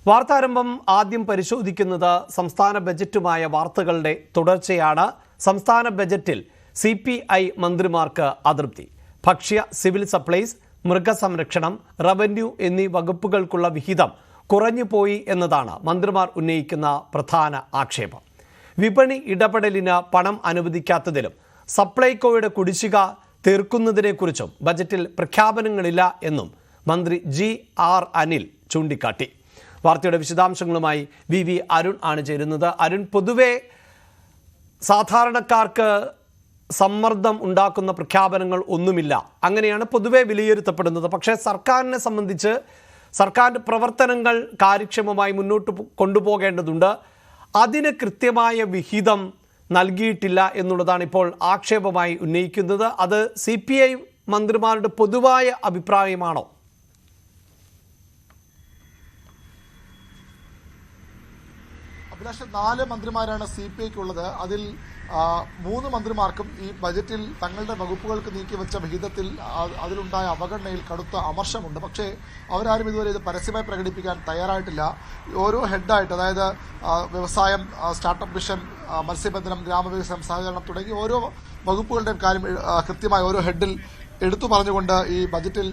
വാർത്താരംഭം ആദ്യം പരിശോധിക്കുന്നത് സംസ്ഥാന ബജറ്റുമായ വാർത്തകളുടെ തുടർച്ചയാണ്. സംസ്ഥാന ബജറ്റിൽ CPI മന്ത്രിമാർക്ക് അതൃപ്തി. ഭക്ഷ്യ, സിവിൽ സപ്ലൈസ്, മൃഗസംരക്ഷണം, റവന്യൂ എന്നീ വകുപ്പുകൾക്കുള്ള വിഹിതം കുറഞ്ഞുപോയി എന്നതാണ് മന്ത്രിമാർ ഉന്നയിക്കുന്ന പ്രധാന ആക്ഷേപം. വിപണി ഇടപെടലിന് പണം അനുവദിക്കാത്തതിലും സപ്ലൈകോയുടെ കുടിശ്ശിക തീർക്കുന്നതിനെക്കുറിച്ചും ബജറ്റിൽ പ്രഖ്യാപനങ്ങളില്ല എന്നും മന്ത്രി GR അനിൽ ചൂണ്ടിക്കാട്ടി. വാർത്തയുടെ വിശദാംശങ്ങളുമായി VV അരുൺ ആണ് ചേരുന്നത്. അരുൺ, പൊതുവെ സാധാരണക്കാർക്ക് സമ്മർദ്ദം ഉണ്ടാക്കുന്ന പ്രഖ്യാപനങ്ങൾ ഒന്നുമില്ല, അങ്ങനെയാണ് പൊതുവെ വിലയിരുത്തപ്പെടുന്നത്. പക്ഷേ സർക്കാരിനെ സംബന്ധിച്ച് സർക്കാരിൻ്റെ പ്രവർത്തനങ്ങൾ കാര്യക്ഷമമായി മുന്നോട്ട് കൊണ്ടുപോകേണ്ടതുണ്ട്. അതിന് കൃത്യമായ വിഹിതം നൽകിയിട്ടില്ല എന്നുള്ളതാണ് ഇപ്പോൾ ആക്ഷേപമായി ഉന്നയിക്കുന്നത്. അത് CPI മന്ത്രിമാരുടെ പൊതുവായ അഭിപ്രായമാണോ? അഭിലാഷ്, 4 മന്ത്രിമാരാണ് CPIക്കുള്ളത്. അതിൽ 3 മന്ത്രിമാർക്കും ഈ ബജറ്റിൽ തങ്ങളുടെ വകുപ്പുകൾക്ക് നീക്കിവെച്ച വിഹിതത്തിൽ അതിലുണ്ടായ അവഗണനയിൽ കടുത്ത അമർഷമുണ്ട്. പക്ഷേ അവരാരും ഇതുവരെ ഇത് പരസ്യമായി പ്രകടിപ്പിക്കാൻ തയ്യാറായിട്ടില്ല. ഓരോ ഹെഡായിട്ട്, അതായത് വ്യവസായം, സ്റ്റാർട്ടപ്പ് മിഷൻ, മത്സ്യബന്ധനം, ഗ്രാമവികസനം, സഹകരണം തുടങ്ങി ഓരോ വകുപ്പുകളുടെയും കാര്യം കൃത്യമായി ഓരോ ഹെഡിൽ എടുത്തു പറഞ്ഞുകൊണ്ട് ഈ ബജറ്റിൽ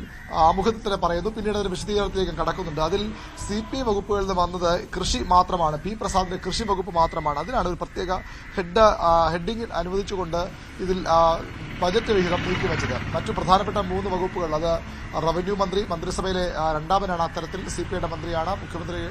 ആമുഖത്തിൽ പറയുന്നു. പിന്നീട് അതിന് വിശദീകരണത്തിലേക്ക് കടക്കുന്നുണ്ട്. അതിൽ CPI വകുപ്പുകളിൽ നിന്ന് വന്നത് കൃഷി മാത്രമാണ്. P പ്രസാദിന്റെ കൃഷി വകുപ്പ് മാത്രമാണ്. അതിനാണ് ഒരു പ്രത്യേക ഹെഡിങ്ങിൽ അനുവദിച്ചുകൊണ്ട് ഇതിൽ ബജറ്റ് വിഹിതം നീക്കിവെച്ചത്. മറ്റു പ്രധാനപ്പെട്ട 3 വകുപ്പുകൾ, അത് റവന്യൂ മന്ത്രി, മന്ത്രിസഭയിലെ രണ്ടാമനാണ് അത്തരത്തിൽ, CPIയുടെ മന്ത്രിയാണ്. മുഖ്യമന്ത്രി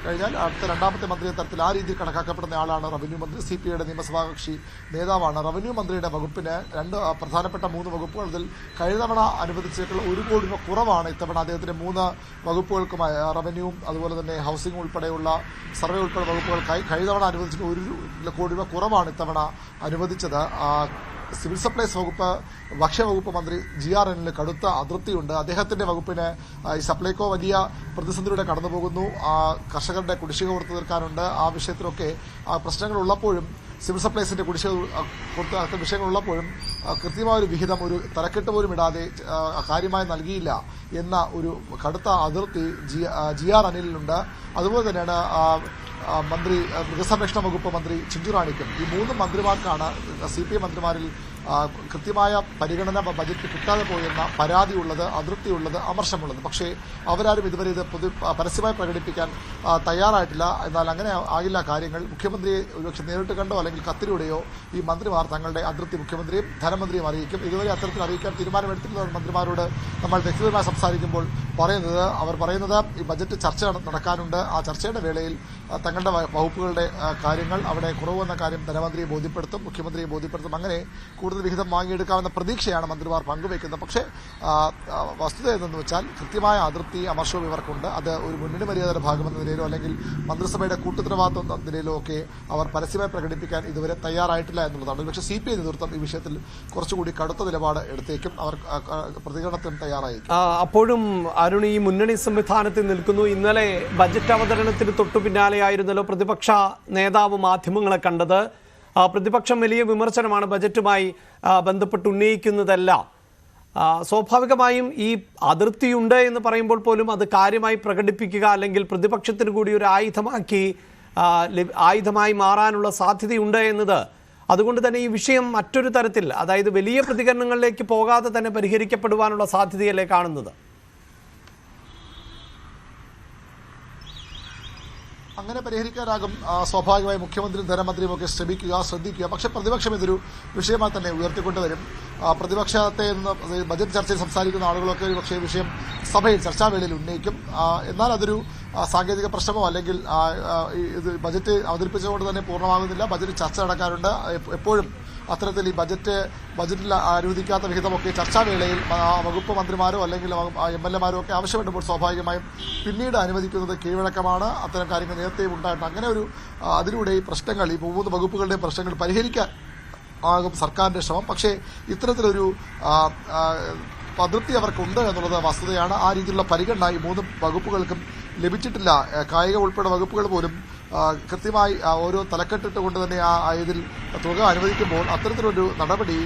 കഴിഞ്ഞാൽ അടുത്ത രണ്ടാമത്തെ മന്ത്രി തരത്തിൽ ആ രീതിയിൽ കണക്കാക്കപ്പെടുന്ന ആളാണ് റവന്യൂ മന്ത്രി. CPIയുടെ നിയമസഭാ കക്ഷി നേതാവാണ്. റവന്യൂ മന്ത്രിയുടെ വകുപ്പിന് 2 പ്രധാനപ്പെട്ട 3 വകുപ്പുകൾ, അതിൽ കഴിഞ്ഞ തവണ അനുവദിച്ചിട്ടുള്ള 1 കോടി രൂപ കുറവാണ് ഇത്തവണ അദ്ദേഹത്തിന്റെ 3 വകുപ്പുകൾക്കുമായി, റവന്യൂവും അതുപോലെ തന്നെ ഹൗസിംഗ് ഉൾപ്പെടെയുള്ള സർവേ ഉൾപ്പെടെ വകുപ്പുകൾക്കായി കഴിഞ്ഞ തവണ അനുവദിച്ചിട്ട് 1 കോടി രൂപ കുറവാണ് ഇത്തവണ അനുവദിച്ചത്. സിവിൽ സപ്ലൈസ് വകുപ്പ്, ഭക്ഷ്യവകുപ്പ് മന്ത്രി GR അനിലിന് കടുത്ത അതൃപ്തിയുണ്ട്. അദ്ദേഹത്തിന്റെ വകുപ്പിന് ഈ സപ്ലൈകോ വലിയ പ്രതിസന്ധിയിലൂടെ കടന്നുപോകുന്നു. കർഷകരുടെ കുടിശ്ശിക കൊടുത്തു തീർക്കാനുണ്ട്. ആ വിഷയത്തിലൊക്കെ പ്രശ്നങ്ങൾ ഉള്ളപ്പോഴും, സിവിൽ സപ്ലൈസിന്റെ കുടിശ്ശിക കൊടുത്ത വിഷയങ്ങളുള്ളപ്പോഴും കൃത്യമായൊരു വിഹിതം, ഒരു തലക്കെട്ട് പോലും ഇടാതെ കാര്യമായി നൽകിയില്ല എന്ന ഒരു കടുത്ത അതൃപ്തി GR അനിലിനുണ്ട്. അതുപോലെ തന്നെയാണ് മന്ത്രി, മൃഗസംരക്ഷണ വകുപ്പ് മന്ത്രി ചിഞ്ചു റാണിക്കും. ഈ 3 മന്ത്രിമാർക്കാണ് CPI മന്ത്രിമാരിൽ കൃത്യമായ പരിഗണന ബജറ്റ് കിട്ടാതെ പോയെന്ന പരാതിയുള്ളത്, അതൃപ്തിയുള്ളത്, അമർഷമുള്ളത്. പക്ഷേ അവരാരും ഇതുവരെ ഇത് പരസ്യമായി പ്രകടിപ്പിക്കാൻ തയ്യാറായിട്ടില്ല. എന്നാൽ അങ്ങനെ ആകില്ല കാര്യങ്ങൾ. മുഖ്യമന്ത്രിയെ ഒരുപക്ഷെ നേരിട്ട് കണ്ടോ അല്ലെങ്കിൽ കത്തിലൂടെയോ ഈ മന്ത്രിമാർ തങ്ങളുടെ അതൃപ്തി മുഖ്യമന്ത്രിയും ധനമന്ത്രിയും അറിയിക്കും. ഇതുവരെ അത്തരത്തിൽ അറിയിക്കാൻ തീരുമാനമെടുത്തിട്ടുള്ള മന്ത്രിമാരോട് നമ്മൾ വ്യക്തിപരമായി സംസാരിക്കുമ്പോൾ അവർ പറയുന്നത് ഈ ബജറ്റ് ചർച്ച നടക്കാനുണ്ട്. ആ ചർച്ചയുടെ വേളയിൽ തങ്ങളുടെ വകുപ്പുകളുടെ കാര്യങ്ങൾ, അവിടെ കുറവെന്ന കാര്യം ധനമന്ത്രിയെ ബോധ്യപ്പെടുത്തും, മുഖ്യമന്ത്രിയെ ബോധ്യപ്പെടുത്തും. അങ്ങനെ കൂടുതൽ വിഹിതം വാങ്ങിയെടുക്കാമെന്ന പ്രതീക്ഷയാണ് മന്ത്രിമാർ പങ്കുവയ്ക്കുന്നത്. പക്ഷേ വസ്തുത എന്തെന്ന് വെച്ചാൽ കൃത്യമായ അതൃപ്തി, അമർഷവും ഇവർക്കുണ്ട്. അത് ഒരു മുന്നണി മര്യാദയുടെ ഭാഗമെന്ന നിലയിലോ അല്ലെങ്കിൽ മന്ത്രിസഭയുടെ കൂട്ടുത്തരവാദിത്വം എന്ന നിലയിലോ ഒക്കെ അവർ പരസ്യമായി പ്രകടിപ്പിക്കാൻ ഇതുവരെ തയ്യാറായിട്ടില്ല എന്നുള്ളതാണ്. പക്ഷേ CPI നേതൃത്വം ഈ വിഷയത്തിൽ കുറച്ചുകൂടി കടുത്ത നിലപാട് എടുത്തേക്കും. അവർ പ്രതികരണത്തിനും തയ്യാറായിരിക്കും. അപ്പോഴും അരുൺ, ഈ മുന്നണി സംവിധാനത്തിൽ നിൽക്കുന്നു. ഇന്നലെ ബജറ്റ് അവതരണത്തിന് തൊട്ടു പിന്നാലെയായിരുന്നല്ലോ പ്രതിപക്ഷ നേതാവ് മാധ്യമങ്ങളെ കണ്ടത്. പ്രതിപക്ഷം വലിയ വിമർശനമാണ് ബജറ്റുമായി ബന്ധപ്പെട്ട് ഉന്നയിക്കുന്നതെല്ലാം. സ്വാഭാവികമായും ഈ അതൃപ്തിയുണ്ട് എന്ന് പറയുമ്പോൾ പോലും അത് കാര്യമായി പ്രകടിപ്പിക്കുക, അല്ലെങ്കിൽ പ്രതിപക്ഷത്തിന് കൂടി ഒരു ആയുധമായി മാറാനുള്ള സാധ്യതയുണ്ട് എന്നത്, അതുകൊണ്ട് തന്നെ ഈ വിഷയം മറ്റൊരു തരത്തിൽ, അതായത് വലിയ പ്രതികരണങ്ങളിലേക്ക് പോകാതെ തന്നെ പരിഹരിക്കപ്പെടുവാനുള്ള സാധ്യതയല്ലേ കാണുന്നത്? അങ്ങനെ പരിഹരിക്കാനാകും. സ്വാഭാവികമായി മുഖ്യമന്ത്രിയും ധനമന്ത്രിയും ഒക്കെ ശ്രദ്ധിക്കുക. പക്ഷേ പ്രതിപക്ഷം ഇതൊരു വിഷയമായി തന്നെ ഉയർത്തിക്കൊണ്ടുവരും. പ്രതിപക്ഷത്തെ ബജറ്റ് ചർച്ചയിൽ സംസാരിക്കുന്ന ആളുകളൊക്കെ ഒരു പക്ഷേ വിഷയം സഭയിൽ ചർച്ചാവേളയിൽ ഉന്നയിക്കും. എന്നാൽ അതൊരു സാങ്കേതിക പ്രശ്നമോ അല്ലെങ്കിൽ ഇത് ബജറ്റ് അവതരിപ്പിച്ചുകൊണ്ട് തന്നെ പൂർണ്ണമാകുന്നില്ല. ബജറ്റ് ചർച്ച നടക്കാറുണ്ട്. എപ്പോഴും അത്തരത്തിൽ ഈ ബജറ്റിൽ അനുവദിക്കാത്ത വിഹിതമൊക്കെ ചർച്ചാവേളയിൽ വകുപ്പ് മന്ത്രിമാരോ അല്ലെങ്കിൽ MLA മാരോ ഒക്കെ ആവശ്യപ്പെടുമ്പോൾ സ്വാഭാവികമായും പിന്നീട് അനുവദിക്കുന്നത് കീഴ്വഴക്കമാണ്. അത്തരം കാര്യങ്ങൾ നേരത്തെയും ഉണ്ടായിട്ടുണ്ട്. അങ്ങനെ ഒരു അതിലൂടെ ഈ പ്രശ്നങ്ങൾ, ഈ 3 വകുപ്പുകളുടെയും പ്രശ്നങ്ങൾ പരിഹരിക്കാൻ ആകും സർക്കാരിൻ്റെ ശ്രമം. പക്ഷേ ഇത്തരത്തിലൊരു അതൃപ്തി അവർക്കുണ്ട് എന്നുള്ളത് വസ്തുതയാണ്. ആ രീതിയിലുള്ള പരിഗണന ഈ 3 വകുപ്പുകൾക്കും ലഭിച്ചിട്ടില്ല. കായിക ഉൾപ്പെടെ വകുപ്പുകൾ പോലും കൃത്യമായി ഓരോ തലക്കെട്ടിട്ടുകൊണ്ട് തന്നെ ഇതിൽ തുക അനുവദിക്കുമ്പോൾ അത്തരത്തിലൊരു നടപടി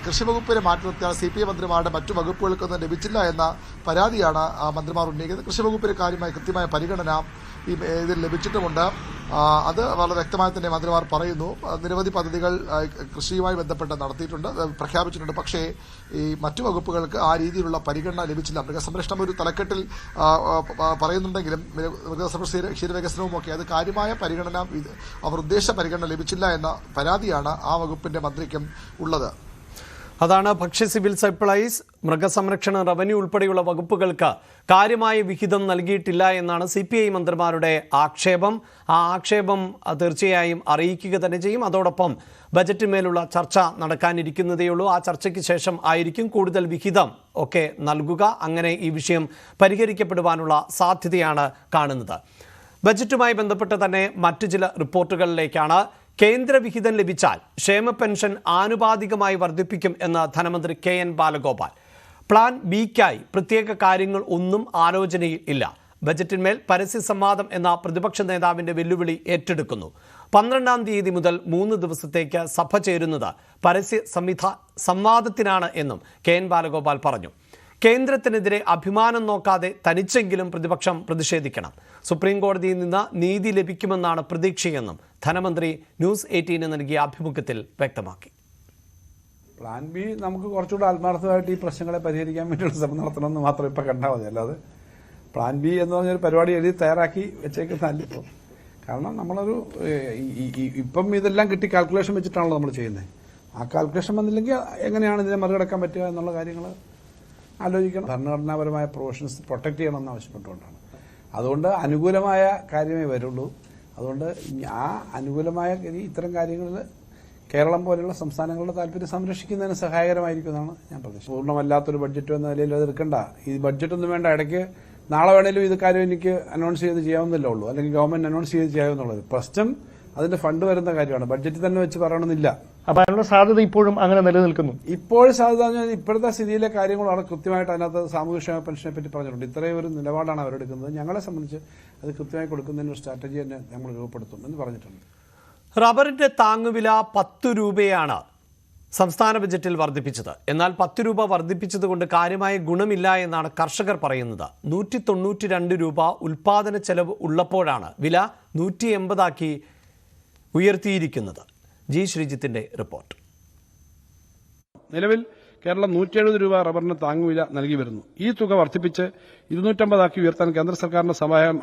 കൃഷി വകുപ്പിനെ മാറ്റി നിർത്തിയാൽ CPI മന്ത്രിമാരുടെ മറ്റു വകുപ്പുകൾക്കൊന്നും ലഭിച്ചില്ല എന്ന പരാതിയാണ് മന്ത്രിമാർ ഉന്നയിക്കുന്നത്. കൃഷി വകുപ്പിന് കാര്യമായി കൃത്യമായ പരിഗണന ഇതിൽ ലഭിച്ചിട്ടുമുണ്ട്. അത് വളരെ വ്യക്തമായി തന്നെ മന്ത്രിമാർ പറയുന്നു. നിരവധി പദ്ധതികൾ കൃഷിയുമായി ബന്ധപ്പെട്ട് നടത്തിയിട്ടുണ്ട്, പ്രഖ്യാപിച്ചിട്ടുണ്ട്. പക്ഷേ ഈ മറ്റു വകുപ്പുകൾക്ക് ആ രീതിയിലുള്ള പരിഗണന ലഭിച്ചില്ല. മൃഗസംരക്ഷണം ഒരു തലക്കെട്ടിൽ പറയുന്നുണ്ടെങ്കിലും മൃഗസംരക്ഷണ ക്ഷീരവികസനവും ഒക്കെ അത് കാര്യമായ പരിഗണന അവർ ഉദ്ദേശിച്ച പരിഗണന ലഭിച്ചില്ല എന്ന പരാതിയാണ് ആ വകുപ്പിന്റെ മന്ത്രിക്കും ഉള്ളത്. അതാണ് ഭക്ഷ്യ സിവിൽ സപ്ലൈസ്, മൃഗസംരക്ഷണം, റവന്യൂ ഉൾപ്പെടെയുള്ള വകുപ്പുകൾക്ക് കാര്യമായ വിഹിതം നൽകിയിട്ടില്ല എന്നാണ് CPI മന്ത്രിമാരുടെ ആക്ഷേപം. ആ ആക്ഷേപം തീർച്ചയായും അറിയിക്കുക തന്നെ ചെയ്യും. അതോടൊപ്പം ബജറ്റിന്മേലുള്ള ചർച്ച നടക്കാനിരിക്കുന്നതേയുള്ളൂ. ആ ചർച്ചയ്ക്ക് ശേഷം ആയിരിക്കും കൂടുതൽ വിഹിതം ഒക്കെ നൽകുക. അങ്ങനെ ഈ വിഷയം പരിഹരിക്കപ്പെടുവാനുള്ള സാധ്യതയാണ് കാണുന്നത്. ബജറ്റുമായി ബന്ധപ്പെട്ട് തന്നെ മറ്റു ചില റിപ്പോർട്ടുകളിലേക്കാണ്. കേന്ദ്ര വിഹിതം ലഭിച്ചാൽ ക്ഷേമ പെൻഷൻ ആനുപാതികമായി വർദ്ധിപ്പിക്കും എന്ന് ധനമന്ത്രി KN ബാലഗോപാൽ. പ്ലാൻ ബിക്കായി പ്രത്യേക കാര്യങ്ങൾ ഒന്നും ആലോചനയിൽ ഇല്ല. ബജറ്റിന്മേൽ പരസ്യ സംവാദം എന്ന പ്രതിപക്ഷ നേതാവിന്റെ വെല്ലുവിളി ഏറ്റെടുക്കുന്നു. 12-ാം തീയതി മുതൽ 3 ദിവസത്തേക്ക് സഭ ചേരുന്നത് പരസ്യ സംവാദത്തിനാണ് എന്നും KN ബാലഗോപാൽ പറഞ്ഞു. കേന്ദ്രത്തിനെതിരെ അഭിമാനം നോക്കാതെ തനിച്ചെങ്കിലും പ്രതിപക്ഷം പ്രതിഷേധിക്കണം. സുപ്രീം കോടതിയിൽ നിന്ന് നീതി ലഭിക്കുമെന്നാണ് പ്രതീക്ഷയെന്നും ധനമന്ത്രി ന്യൂസ് 18 നൽകിയ അഭിമുഖത്തിൽ വ്യക്തമാക്കി. പ്ലാൻ ബി നമുക്ക് കുറച്ചുകൂടെ ആത്മാർത്ഥമായിട്ട് ഈ പ്രശ്നങ്ങളെ പരിഹരിക്കാൻ വേണ്ടിയുള്ള ശ്രമം നടത്തണമെന്ന് മാത്രം ഇപ്പം കണ്ടാൽ മതി. അല്ലാതെ പ്ലാൻ ബി എന്ന് പറഞ്ഞൊരു പരിപാടി എഴുതി തയ്യാറാക്കി വെച്ചേക്കുന്നതല്ല ഇപ്പോൾ. കാരണം നമ്മളൊരു ഇപ്പം ഇതെല്ലാം കിട്ടി കാൽക്കുലേഷൻ വെച്ചിട്ടാണല്ലോ നമ്മൾ ചെയ്യുന്നത്. ആ കാൽക്കുലേഷൻ വന്നില്ലെങ്കിൽ എങ്ങനെയാണ് ഇതിനെ മറികടക്കാൻ പറ്റുക എന്നുള്ള കാര്യങ്ങൾ ആലോചിക്കണം. ഭരണഘടനാപരമായ പ്രൊവിഷൻസ് പ്രൊട്ടക്ട് ചെയ്യണമെന്ന് ആവശ്യപ്പെട്ടുകൊണ്ടാണ്. അതുകൊണ്ട് അനുകൂലമായ കാര്യമേ വരുള്ളൂ. അതുകൊണ്ട് ആ അനുകൂലമായ ഇത്തരം കാര്യങ്ങളിൽ കേരളം പോലെയുള്ള സംസ്ഥാനങ്ങളുടെ താല്പര്യം സംരക്ഷിക്കുന്നതിന് സഹായകരമായിരിക്കുമെന്നാണ് ഞാൻ പ്രതീക്ഷിച്ചത്. പൂർണ്ണമല്ലാത്തൊരു ബഡ്ജറ്റ് എന്ന നിലയിൽ അത് എടുക്കണ്ട. ഈ ബഡ്ജറ്റൊന്നും വേണ്ട. ഇടയ്ക്ക് നാളെ വേണേലും ഇത് കാര്യം എനിക്ക് അനൗൺസ് ചെയ്ത് ചെയ്യാവുന്നല്ലേ ഉള്ളൂ, അല്ലെങ്കിൽ ഗവൺമെന്റ് അനൗൺസ് ചെയ്ത് ചെയ്യാവുന്നുള്ളത്. പ്രശ്നം അതിന്റെ ഫണ്ട് വരുന്ന കാര്യമാണ്. ബഡ്ജറ്റിൽ തന്നെ വെച്ച് പറയണമെന്നില്ല. അപ്പൊ അതിനുള്ള സാധ്യത ഇപ്പോഴും അങ്ങനെ നിലനിൽക്കുന്നു. ഇപ്പോഴും സാധ്യത ഇപ്പോഴത്തെ സ്ഥിതിയിലെ കാര്യങ്ങൾ വളരെ കൃത്യമായിട്ട് അതിനകത്ത് സാമൂഹ്യക്ഷേമ പെൻഷനെ പറ്റി പറഞ്ഞിട്ടുണ്ട്. ഇത്രയും ഒരു നിലപാടാണ് അവരെടുക്കുന്നത്. ഞങ്ങളെ സംബന്ധിച്ച് അത് കൃത്യമായി കൊടുക്കുന്നതിന് ഒരു സ്ട്രാറ്റജി തന്നെ നമ്മൾ രൂപപ്പെടുത്തും എന്ന് പറഞ്ഞിട്ടുണ്ട്. റബ്ബറിന്റെ താങ്ങുവില 10 രൂപയാണ് സംസ്ഥാന ബജറ്റിൽ വർദ്ധിപ്പിച്ചത്. എന്നാൽ 10 രൂപ വർദ്ധിപ്പിച്ചതുകൊണ്ട് കാര്യമായ ഗുണമില്ല എന്നാണ് കർഷകർ പറയുന്നത്. 192 രൂപ ഉൽപാദന ചെലവ് ഉള്ളപ്പോഴാണ് വില 180 ഉയർത്തിയിരിക്കുന്നത്. G ശ്രീജിത്തിന്റെ report. നിലവിൽ കേരളം 170 രൂപ റബ്ബറിന് താങ്ങുവില നൽകി വരുന്നു. ഈ തുക വർദ്ധിപ്പിച്ച് 250 ഉയർത്താൻ കേന്ദ്ര സർക്കാരിന്റെ സഹായം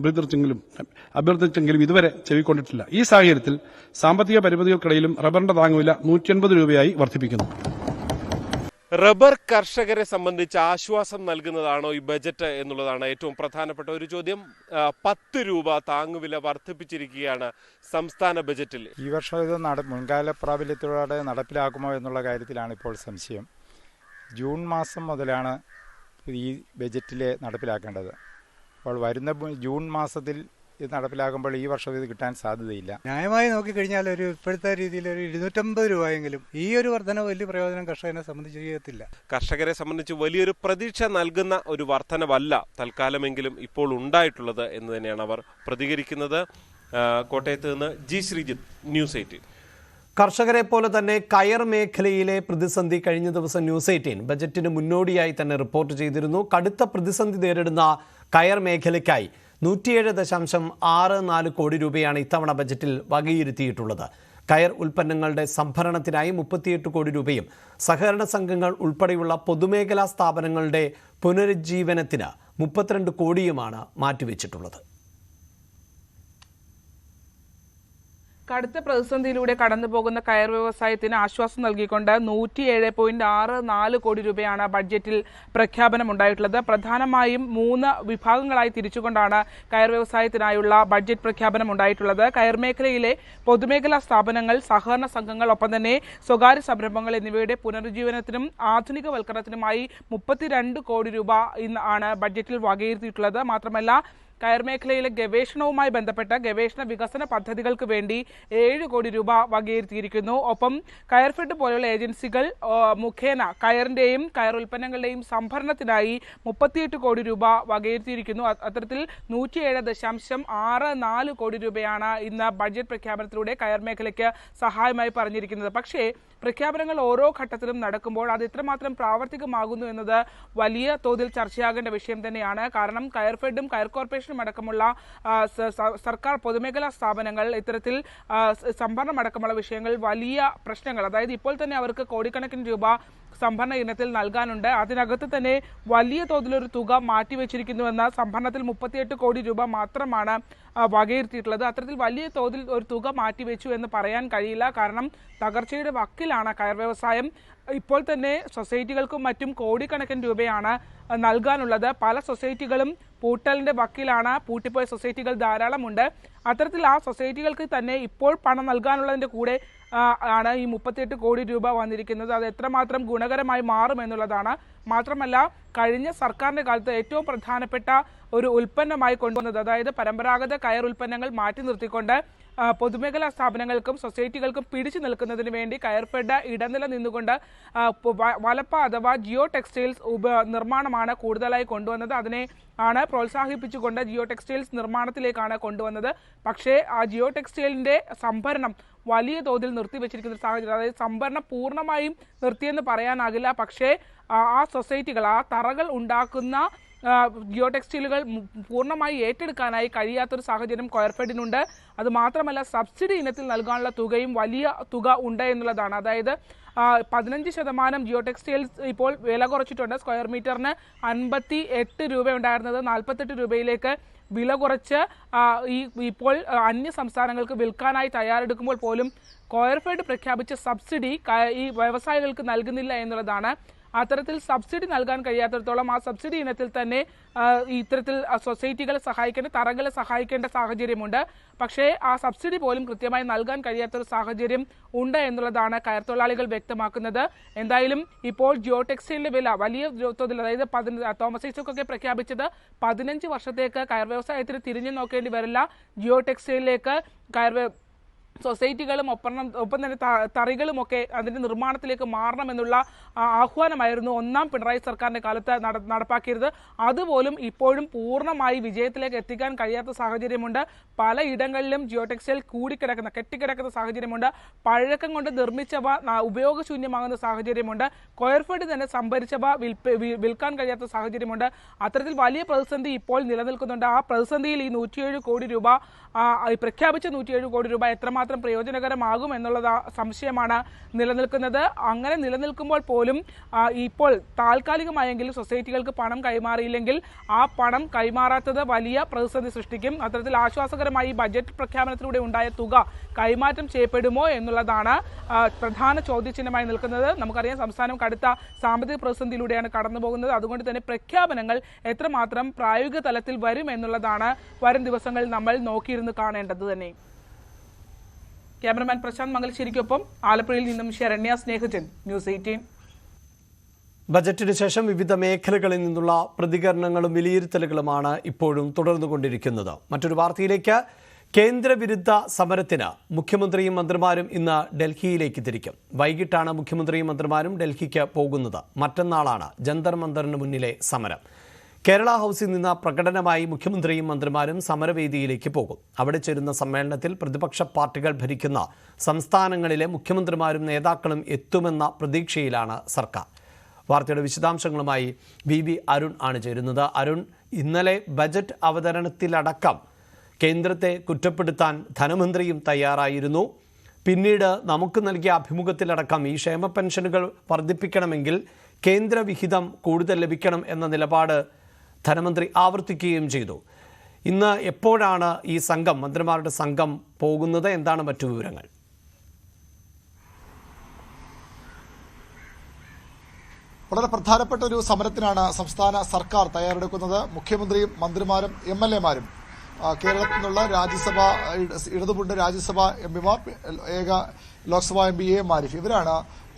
അഭ്യർത്ഥിച്ചെങ്കിലും ഇതുവരെ ചെവിക്കൊണ്ടിട്ടില്ല. ഈ സാഹചര്യത്തിൽ സാമ്പത്തിക പരിമിതികൾക്കിടയിലും റബ്ബറിന്റെ താങ്ങുവില 180 രൂപയായി വർദ്ധിപ്പിക്കുന്നു. റബ്ബർ കർഷകരെ സംബന്ധിച്ച് ആശ്വാസം നൽകുന്നതാണോ ഈ ബജറ്റ് എന്നുള്ളതാണ് ഏറ്റവും പ്രധാനപ്പെട്ട ഒരു ചോദ്യം. 10 രൂപ താങ്ങുവില വർദ്ധിപ്പിച്ചിരിക്കുകയാണ് സംസ്ഥാന ബജറ്റിൽ. ഈ വർഷം ഇത് മുൻകാല പ്രാബല്യത്തോടെ നടപ്പിലാക്കുമോ എന്നുള്ള കാര്യത്തിലാണ് ഇപ്പോൾ സംശയം. ജൂൺ മാസം മുതലാണ് ഈ ബജറ്റിൽ നടപ്പിലാക്കേണ്ടത്. അപ്പോൾ വരുന്ന ജൂൺ മാസത്തിൽ ഇത് നടപ്പിലാക്കുമ്പോൾ ഈ വർഷം ഇത് കിട്ടാൻ സാധ്യതയില്ല. ന്യായമായി നോക്കിക്കഴിഞ്ഞാൽ ഒരു ഇപ്പോഴത്തെ രീതിയിൽ ഒരു 250 രൂപയെങ്കിലും ഈ ഒരു വർധന വലിയ പ്രയോജനം കർഷകനെ സംബന്ധിച്ച് ചെയ്യത്തില്ല. കർഷകരെ സംബന്ധിച്ച് വലിയൊരു പ്രതീക്ഷ നൽകുന്ന ഒരു വർധനവല്ല തൽക്കാലമെങ്കിലും ഇപ്പോൾ ഉണ്ടായിട്ടുള്ളത് എന്ന് തന്നെയാണ് അവർ പ്രതികരിക്കുന്നത്. കോട്ടയത്ത് നിന്ന് ജി ശ്രീജിത്ത്, ന്യൂസ് 18. കർഷകരെ പോലെ തന്നെ കയർ മേഖലയിലെ പ്രതിസന്ധി കഴിഞ്ഞ ദിവസം ന്യൂസ് 18 ബജറ്റിന് മുന്നോടിയായി തന്നെ റിപ്പോർട്ട് ചെയ്തിരുന്നു. കടുത്ത പ്രതിസന്ധി നേരിടുന്ന കയർ മേഖലയ്ക്കായി 107.64 കോടി രൂപയാണ് ഇത്തവണ ബജറ്റിൽ വകയിരുത്തിയിട്ടുള്ളത്. കയർ ഉൽപ്പന്നങ്ങളുടെ സംഭരണത്തിനായി 38 കോടി രൂപയും സഹകരണ സംഘങ്ങൾ ഉൾപ്പെടെയുള്ള പൊതുമേഖലാ സ്ഥാപനങ്ങളുടെ പുനരുജ്ജീവനത്തിന് 32 കോടിയുമാണ് മാറ്റിവെച്ചിട്ടുള്ളത്. കടുത്ത പ്രതിസന്ധിയിലൂടെ കടന്നുപോകുന്ന കയർ വ്യവസായത്തിന് ആശ്വാസം നൽകിക്കൊണ്ട് 107.64 കോടി രൂപയാണ് ബഡ്ജറ്റിൽ പ്രഖ്യാപനമുണ്ടായിട്ടുള്ളത്. പ്രധാനമായും 3 വിഭാഗങ്ങളായി തിരിച്ചുകൊണ്ടാണ് കയർ വ്യവസായത്തിനായുള്ള ബഡ്ജറ്റ് പ്രഖ്യാപനം ഉണ്ടായിട്ടുള്ളത്. കയർ മേഖലയിലെ പൊതുമേഖലാ സ്ഥാപനങ്ങൾ, സഹകരണ സംഘങ്ങൾ, ഒപ്പം തന്നെ സ്വകാര്യ സംരംഭങ്ങൾ എന്നിവയുടെ പുനരുജ്ജീവനത്തിനും ആധുനികവൽക്കരണത്തിനുമായി 32 കോടി രൂപ ആണ് ബഡ്ജറ്റിൽ വകയിരുത്തിയിട്ടുള്ളത്. മാത്രമല്ല കയർ മേഖലയിലെ ഗവേഷണവുമായി ബന്ധപ്പെട്ട ഗവേഷണ വികസന പദ്ധതികൾക്ക് വേണ്ടി 7 കോടി രൂപ വകയിരുത്തിയിരിക്കുന്നു. ഒപ്പം കയർഫെഡ് പോലുള്ള ഏജൻസികൾ മുഖേന കയറിന്റെയും കയർ ഉൽപ്പന്നങ്ങളുടെയും സംഭരണത്തിനായി 38 കോടി രൂപ വകയിരുത്തിയിരിക്കുന്നു. അത്തരത്തിൽ 107.64 കോടി രൂപയാണ് ഇന്ന് ബഡ്ജറ്റ് പ്രഖ്യാപനത്തിലൂടെ കയർ മേഖലയ്ക്ക് സഹായമായി പറഞ്ഞിരിക്കുന്നത്. പക്ഷേ പ്രഖ്യാപനങ്ങൾ ഓരോ ഘട്ടത്തിലും നടക്കുമ്പോൾ അത് എത്രമാത്രം പ്രാവർത്തികമാകുന്നു എന്നത് വലിയ തോതിൽ ചർച്ചയാകേണ്ട വിഷയം തന്നെയാണ്. കാരണം കയർഫെഡും കയർ കോർപ്പറേഷനും അടക്കമുള്ള സർക്കാർ പൊതുമേഖലാ സ്ഥാപനങ്ങൾ ഇത്തരത്തിൽ സംഭരണം അടക്കമുള്ള വിഷയങ്ങൾ വലിയ പ്രശ്നങ്ങൾ, അതായത് ഇപ്പോൾ തന്നെ അവർക്ക് കോടിക്കണക്കിന് രൂപ സംഭരണ ഇനത്തിൽ നൽകാനുണ്ട്. അതിനകത്ത് തന്നെ വലിയ തോതിലൊരു തുക മാറ്റിവെച്ചിരിക്കുന്നുവെന്ന സംഭരണത്തിൽ 38 കോടി രൂപ മാത്രമാണ് വകയിരുത്തിയിട്ടുള്ളത്. അത്തരത്തിൽ വലിയ തോതിൽ ഒരു തുക മാറ്റിവെച്ചു എന്ന് പറയാൻ കഴിയില്ല. കാരണം തകർച്ചയുടെ വക്കിലാണ് കയർ വ്യവസായം. ഇപ്പോൾ തന്നെ സൊസൈറ്റികൾക്കും മറ്റും കോടിക്കണക്കിന് രൂപയാണ് നൽകാനുള്ളത്. പല സൊസൈറ്റികളും പൂട്ടലിന്റെ വക്കിലാണ്. പൂട്ടിപ്പോയ സൊസൈറ്റികൾ ധാരാളമുണ്ട്. അത്തരത്തിൽ ആ സൊസൈറ്റികൾക്ക് തന്നെ ഇപ്പോൾ പണം നൽകാനുള്ളതിന്റെ കൂടെ ആണ് ഈ 38 കോടി രൂപ വന്നിരിക്കുന്നത്. അത് എത്രമാത്രം ഗുണകരമായി മാറുമെന്നുള്ളതാണ്. മാത്രമല്ല കഴിഞ്ഞ സർക്കാരിന്റെ കാലത്ത് ഏറ്റവും പ്രധാനപ്പെട്ട ഒരു ഉൽപ്പന്നമായി കൊണ്ടുവന്നത്, അതായത് പരമ്പരാഗത കയർ ഉൽപ്പന്നങ്ങൾ മാറ്റി നിർത്തിക്കൊണ്ട് പൊതുമേഖലാ സ്ഥാപനങ്ങൾക്കും സൊസൈറ്റികൾക്കും പിടിച്ചു നിൽക്കുന്നതിന് വേണ്ടി കയർഫെഡ് ഇടനില നിന്നുകൊണ്ട് വലപ്പ അഥവാ ജിയോ ടെക്സ്റ്റൈൽസ് നിർമ്മാണമാണ് കൂടുതലായി കൊണ്ടുവന്നത്. അതിനെ ആണ് പ്രോത്സാഹിപ്പിച്ചുകൊണ്ട് ജിയോ ടെക്സ്റ്റൈൽസ് നിർമ്മാണത്തിലേക്കാണ് കൊണ്ടുവന്നത്. പക്ഷേ ആ ജിയോ ടെക്സ്റ്റൈലിന്റെ സംഭരണം വലിയ തോതിൽ നിർത്തിവെച്ചിരിക്കുന്ന ഒരു സാഹചര്യം, അതായത് സംഭരണം പൂർണ്ണമായും നിർത്തിയെന്ന് പറയാനാകില്ല. പക്ഷേ ആ സൊസൈറ്റികൾ, ആ തറകൾ ഉണ്ടാക്കുന്ന ജിയോ ടെക്സ്റ്റൈലുകൾ പൂർണ്ണമായി ഏറ്റെടുക്കാനായി കഴിയാത്തൊരു സാഹചര്യം കയർഫെഡിനുണ്ട്. അത് മാത്രമല്ല സബ്സിഡി ഇനത്തിൽ നൽകാനുള്ള തുകയും വലിയ തുക ഉണ്ട് എന്നുള്ളതാണ്. അതായത് 15% ജിയോ ടെക്സ്റ്റൈൽസ് ഇപ്പോൾ വില കുറച്ചിട്ടുണ്ട്. സ്ക്വയർ മീറ്ററിന് 58 രൂപ ഉണ്ടായിരുന്നത് 48 രൂപയിലേക്ക് വില കുറച്ച് ഇപ്പോൾ അന്യ സംസ്ഥാനങ്ങൾക്ക് വിൽക്കാനായി തയ്യാറെടുക്കുമ്പോൾ പോലും കയർഫെഡ് പ്രഖ്യാപിച്ച സബ്സിഡി ഈ വ്യവസായികൾക്ക് നൽകുന്നില്ല എന്നുള്ളതാണ്. അത്തരത്തിൽ സബ്സിഡി നൽകാൻ കഴിയാത്തിടത്തോളം ആ സബ്സിഡി ഇനത്തിൽ തന്നെ ഇത്തരത്തിൽ സൊസൈറ്റികളെ സഹായിക്കേണ്ട, തറകളെ സഹായിക്കേണ്ട സാഹചര്യമുണ്ട്. പക്ഷേ ആ സബ്സിഡി പോലും കൃത്യമായി നൽകാൻ കഴിയാത്തൊരു സാഹചര്യം ഉണ്ട് എന്നുള്ളതാണ് കയർ തൊഴിലാളികൾ വ്യക്തമാക്കുന്നത്. എന്തായാലും ഇപ്പോൾ ജിയോ ടെക്സ്റ്റൈലിന്റെ വില വലിയ തോതിൽ, അതായത് തോമസ് ഐസക്കൊക്കെ പ്രഖ്യാപിച്ചത് 15 വർഷത്തേക്ക് കയർ വ്യവസായത്തിന് തിരിഞ്ഞു നോക്കേണ്ടി വരില്ല. ജിയോ ടെക്സ്റ്റൈലിലേക്ക് സൊസൈറ്റികളും ഒപ്പം തന്നെ തറികളുമൊക്കെ അതിന്റെ നിർമ്മാണത്തിലേക്ക് മാറണമെന്നുള്ള ആഹ്വാനമായിരുന്നു ഒന്നാം പിണറായി സർക്കാരിന്റെ കാലത്ത് നടപ്പാക്കിയത്. അതുപോലും ഇപ്പോഴും പൂർണ്ണമായി വിജയത്തിലേക്ക് എത്തിക്കാൻ കഴിയാത്ത സാഹചര്യമുണ്ട്. പലയിടങ്ങളിലും ജിയോ ടെക്സ്റ്റൈൽ കെട്ടിക്കിടക്കുന്ന സാഹചര്യമുണ്ട്. പഴക്കം കൊണ്ട് നിർമ്മിച്ചവ ഉപയോഗശൂന്യമാകുന്ന സാഹചര്യമുണ്ട്. കയർഫെഡ് തന്നെ സംഭരിച്ചവ വിൽക്കാൻ കഴിയാത്ത സാഹചര്യമുണ്ട്. അത്തരത്തിൽ വലിയ പ്രതിസന്ധി ഇപ്പോൾ നിലനിൽക്കുന്നുണ്ട്. ആ പ്രതിസന്ധിയിൽ ഈ 107 കോടി രൂപ പ്രഖ്യാപിച്ച 107 കോടി രൂപ എത്രമാത്രം പ്രയോജനകരമാകും എന്നുള്ള സംശയമാണ് നിലനിൽക്കുന്നത്. അങ്ങനെ നിലനിൽക്കുമ്പോൾ പോലും ഇപ്പോൾ താൽക്കാലികമായെങ്കിലും സൊസൈറ്റികൾക്ക് പണം കൈമാറിയില്ലെങ്കിൽ ആ പണം കൈമാറാത്തത് വലിയ പ്രതിസന്ധി സൃഷ്ടിക്കും. അത്തരത്തിൽ ആശ്വാസകരമായി ബജറ്റ് പ്രഖ്യാപനത്തിലൂടെ ഉണ്ടായ തുക കൈമാറ്റം ചെയ്യപ്പെടുമോ എന്നുള്ളതാണ് പ്രധാന ചോദ്യചിഹ്നമായി നിൽക്കുന്നത്. നമുക്കറിയാം സംസ്ഥാനം കടുത്ത സാമ്പത്തിക പ്രതിസന്ധിയിലൂടെയാണ് കടന്നുപോകുന്നത്. അതുകൊണ്ട് തന്നെ പ്രഖ്യാപനങ്ങൾ എത്രമാത്രം പ്രായോഗിക തലത്തിൽ വരും എന്നുള്ളതാണ് വരും ദിവസങ്ങളിൽ നമ്മൾ നോക്കിയിരുന്ന് കാണേണ്ടത് തന്നെ. ക്യാമറമാൻ പ്രശാന്ത് മംഗലശ്ശേരിക്കൊപ്പം ആലപ്പുഴയിൽ നിന്നും ശരണ്യ സ്നേഹജൻ, ന്യൂസ് 18. ബജറ്റിന് ശേഷം വിവിധ മേഖലകളിൽ നിന്നുള്ള പ്രതികരണങ്ങളും വിലയിരുത്തലുകളുമാണ് ഇപ്പോഴും തുടർന്നുകൊണ്ടിരിക്കുന്നത്. മറ്റൊരു വാർത്തയിലേക്ക്. കേന്ദ്രവിരുദ്ധ സമരത്തിന് മുഖ്യമന്ത്രിയും മന്ത്രിമാരും ഇന്ന് ഡൽഹിയിലേക്ക് തിരിക്കും. വൈകിട്ടാണ് മുഖ്യമന്ത്രിയും മന്ത്രിമാരും ഡൽഹിക്ക് പോകുന്നത്. മറ്റന്നാളാണ് ജന്തർ മന്ദറിന് മുന്നിലെ സമരം. കേരള ഹൗസിൽ നിന്ന് പ്രകടനമായി മുഖ്യമന്ത്രിയും മന്ത്രിമാരും സമരവേദിയിലേക്ക് പോകും. അവിടെ ചേരുന്ന സമ്മേളനത്തിൽ പ്രതിപക്ഷ പാർട്ടികൾ ഭരിക്കുന്ന സംസ്ഥാനങ്ങളിലെ മുഖ്യമന്ത്രിമാരും നേതാക്കളും എത്തുമെന്ന പ്രതീക്ഷയിലാണ് സർക്കാർ. വാർത്തയുടെ വിശദാംശങ്ങളുമായി വി അരുൺ ആണ് ചേരുന്നത്. അരുൺ, ഇന്നലെ ബജറ്റ് അവതരണത്തിലടക്കം കേന്ദ്രത്തെ കുറ്റപ്പെടുത്താൻ ധനമന്ത്രിയും തയ്യാറായിരുന്നു. പിന്നീട് നമുക്ക് നൽകിയ അഭിമുഖത്തിലടക്കം ഈ ക്ഷേമ പെൻഷനുകൾ വർദ്ധിപ്പിക്കണമെങ്കിൽ കേന്ദ്രവിഹിതം കൂടുതൽ ലഭിക്കണം എന്ന നിലപാട് ധനമന്ത്രി ആവർത്തിക്കുകയും ചെയ്തു. ഇന്ന് എപ്പോഴാണ് ഈ സംഘം, മന്ത്രിമാരുടെ സംഘം പോകുന്നത്? എന്താണ് മറ്റു വിവരങ്ങൾ? വളരെ പ്രധാനപ്പെട്ട ഒരു സമരത്തിനാണ് സംസ്ഥാന സർക്കാർ തയ്യാറെടുക്കുന്നത്. മുഖ്യമന്ത്രിയും മന്ത്രിമാരും MLA-മാരും കേരളത്തിൽ നിന്നുള്ള ഇടതുമുണ്ട് രാജ്യസഭാ എംപിമാർ, ഏക ലോക്സഭാ MP AM ആരിഫ്, ഇവരാണ്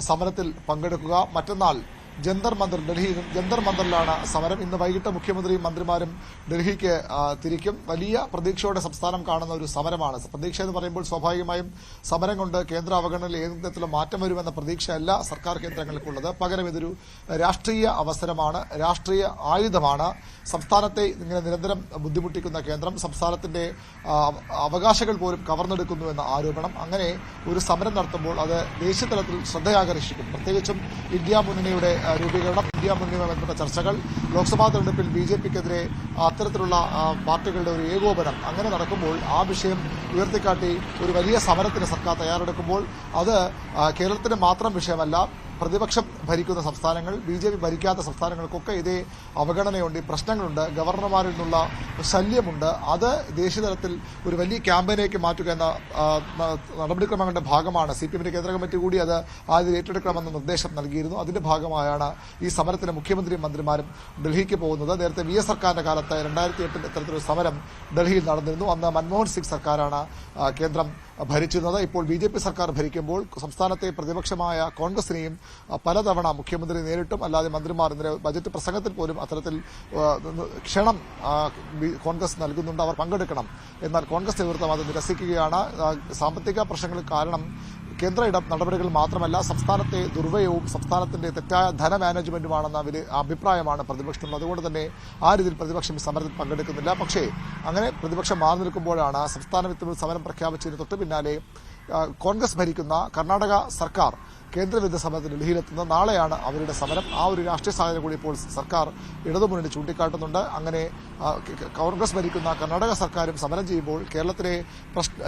സമരത്തിൽ പങ്കെടുക്കുക. മറ്റന്നാൾ ജന്തർ മന്ദർ ഡൽഹിയിൽ ജന്തർ മന്ദറിലാണ് സമരം. ഇന്ന് വൈകിട്ട് മുഖ്യമന്ത്രിയും മന്ത്രിമാരും ഡൽഹിക്ക് തിരിക്കും. വലിയ പ്രതീക്ഷയോടെ സംസ്ഥാനം കാണുന്ന ഒരു സമരമാണ്. പ്രതീക്ഷ എന്ന് പറയുമ്പോൾ സ്വാഭാവികമായും സമരം കൊണ്ട് കേന്ദ്ര അവഗണനയിൽ ഏത് തരത്തിലുള്ള മാറ്റം വരുമെന്ന പ്രതീക്ഷയല്ല സർക്കാർ കേന്ദ്രങ്ങൾക്കുള്ളത്. പകരം ഇതൊരു രാഷ്ട്രീയ അവസരമാണ്, രാഷ്ട്രീയ ആയുധമാണ്. സംസ്ഥാനത്തെ ഇങ്ങനെ നിരന്തരം ബുദ്ധിമുട്ടിക്കുന്ന കേന്ദ്രം സംസ്ഥാനത്തിന്റെ അവകാശങ്ങൾ പോലും കവർന്നെടുക്കുന്നു എന്ന ആരോപണം. അങ്ങനെ ഒരു സമരം നടത്തുമ്പോൾ അത് ദേശീയ തലത്തിൽ ശ്രദ്ധയാകർഷിക്കും. പ്രത്യേകിച്ചും ഇന്ത്യ മുന്നണിയുടെ രൂപീകരണം, ഇന്ത്യ മുന്നണിയുമായി ബന്ധപ്പെട്ട ചർച്ചകൾ, ലോക്സഭാ തെരഞ്ഞെടുപ്പിൽ BJPക്കെതിരെ അത്തരത്തിലുള്ള പാർട്ടികളുടെ ഒരു ഏകോപനം അങ്ങനെ നടക്കുമ്പോൾ ആ വിഷയം ഉയർത്തിക്കാട്ടി ഒരു വലിയ സമരത്തിന് സർക്കാർ തയ്യാറെടുക്കുമ്പോൾ അത് കേരളത്തിന് മാത്രം വിഷയമല്ല. പ്രതിപക്ഷം ഭരിക്കുന്ന സംസ്ഥാനങ്ങൾ, BJP ഭരിക്കാത്ത സംസ്ഥാനങ്ങൾക്കൊക്കെ ഇതേ അവഗണനയുണ്ട്, ഈ പ്രശ്നങ്ങളുണ്ട്, ഗവർണർമാരിൽ നിന്നുള്ള ശല്യമുണ്ട്. അത് ദേശീയതലത്തിൽ ഒരു വലിയ ക്യാമ്പയിനേക്ക് മാറ്റുക എന്ന നടപടിക്രമങ്ങളുടെ ഭാഗമാണ്. CPMന്റെ കേന്ദ്ര കമ്മിറ്റി കൂടി അത് ആദ്യം ഏറ്റെടുക്കണമെന്ന നിർദ്ദേശം നൽകിയിരുന്നു. അതിന്റെ ഭാഗമായാണ് ഈ സമരത്തിന് മുഖ്യമന്ത്രിയും മന്ത്രിമാരും ഡൽഹിക്ക് പോകുന്നത്. നേരത്തെ VS സർക്കാരിന്റെ കാലത്ത് 2008 ഇത്തരത്തിലൊരു സമരം ഡൽഹിയിൽ നടന്നിരുന്നു. അന്ന് മൻമോഹൻ സിംഗ് സർക്കാരാണ് കേന്ദ്രം ഭരിച്ചിരുന്നത്. ഇപ്പോൾ BJP സർക്കാർ ഭരിക്കുമ്പോൾ സംസ്ഥാനത്തെ പ്രതിപക്ഷമായ കോൺഗ്രസിനെയും പലതവണ മുഖ്യമന്ത്രി നേരിട്ടും അല്ലാതെ മന്ത്രിമാർ ഇന്നലെ ബജറ്റ് പ്രസംഗത്തിൽ പോലും അത്തരത്തിൽ ക്ഷണം കോൺഗ്രസ് നൽകുന്നുണ്ട്, അവർ പങ്കെടുക്കണം. എന്നാൽ കോൺഗ്രസ് നേതൃത്വം അത് നിരസിക്കുകയാണ്. സാമ്പത്തിക പ്രശ്നങ്ങൾ കാരണം കേന്ദ്ര നടപടികൾ മാത്രമല്ല സംസ്ഥാനത്തെ ദുർവ്യയവും സംസ്ഥാനത്തിന്റെ തെറ്റായ ധന മാനേജ്മെന്റുമാണെന്ന അഭിപ്രായമാണ് പ്രതിപക്ഷത്തിനുള്ളത്. അതുകൊണ്ട് തന്നെ ആ രീതിയിൽ പ്രതിപക്ഷം ഈ സമരത്തിൽ പങ്കെടുക്കുന്നില്ല. പക്ഷേ അങ്ങനെ പ്രതിപക്ഷം മാറി നിൽക്കുമ്പോഴാണ് സംസ്ഥാന വിത്ത് സമരം പ്രഖ്യാപിച്ചതിന് തൊട്ട് പിന്നാലെ കോൺഗ്രസ് ഭരിക്കുന്ന കർണാടക സർക്കാർ കേന്ദ്രവിരുദ്ധ സമരത്തിൽ ഡൽഹിയിലെത്തുന്നത്. നാളെയാണ് അവരുടെ സമരം. ആ ഒരു രാഷ്ട്രീയ സാഹചര്യം കൂടി ഇപ്പോൾ സർക്കാർ ഇടതുമുന്നണി ചൂണ്ടിക്കാട്ടുന്നുണ്ട്. അങ്ങനെ കോൺഗ്രസ് ഭരിക്കുന്ന കർണാടക സർക്കാരും സമരം ചെയ്യുമ്പോൾ കേരളത്തിലെ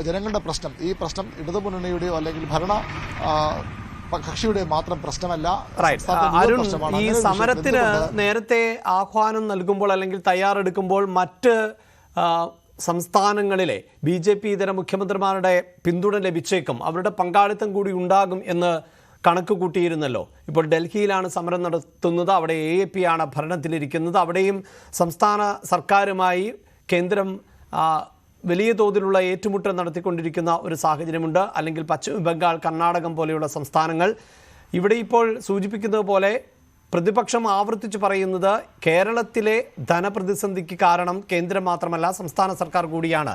ജനങ്ങളുടെ പ്രശ്നം, ഈ പ്രശ്നം ഇടതുമുന്നണിയുടെയോ അല്ലെങ്കിൽ ഭരണ കക്ഷിയുടെ മാത്രം പ്രശ്നമല്ല. അരുൺ, ഈ സമരത്തിന് നേരത്തെ ആഹ്വാനം നൽകുമ്പോൾ അല്ലെങ്കിൽ തയ്യാറെടുക്കുമ്പോൾ മറ്റ് സംസ്ഥാനങ്ങളിലെ BJP ഇതര മുഖ്യമന്ത്രിമാരുടെ പിന്തുണ ലഭിച്ചേക്കും, അവരുടെ പങ്കാളിത്തം കൂടി ഉണ്ടാകും എന്ന് കണക്ക് കൂട്ടിയിരുന്നല്ലോ. ഇപ്പോൾ ഡൽഹിയിലാണ് സമരം നടത്തുന്നത്, അവിടെ AAP ആണ് ഭരണത്തിലിരിക്കുന്നത്. അവിടെയും സംസ്ഥാന സർക്കാരുമായി കേന്ദ്രം വലിയ തോതിലുള്ള ഏറ്റുമുട്ടൽ നടത്തിക്കൊണ്ടിരിക്കുന്ന ഒരു സാഹചര്യമുണ്ട്. അല്ലെങ്കിൽ പശ്ചിമ ബംഗാൾ, കർണാടകം പോലെയുള്ള സംസ്ഥാനങ്ങൾ. ഇവിടെ ഇപ്പോൾ സൂചിപ്പിക്കുന്നത് പോലെ പ്രതിപക്ഷം ആവർത്തിച്ച് പറയുന്നത് കേരളത്തിലെ ധനപ്രതിസന്ധിക്ക് കാരണം കേന്ദ്രം മാത്രമല്ല സംസ്ഥാന സർക്കാർ കൂടിയാണ്,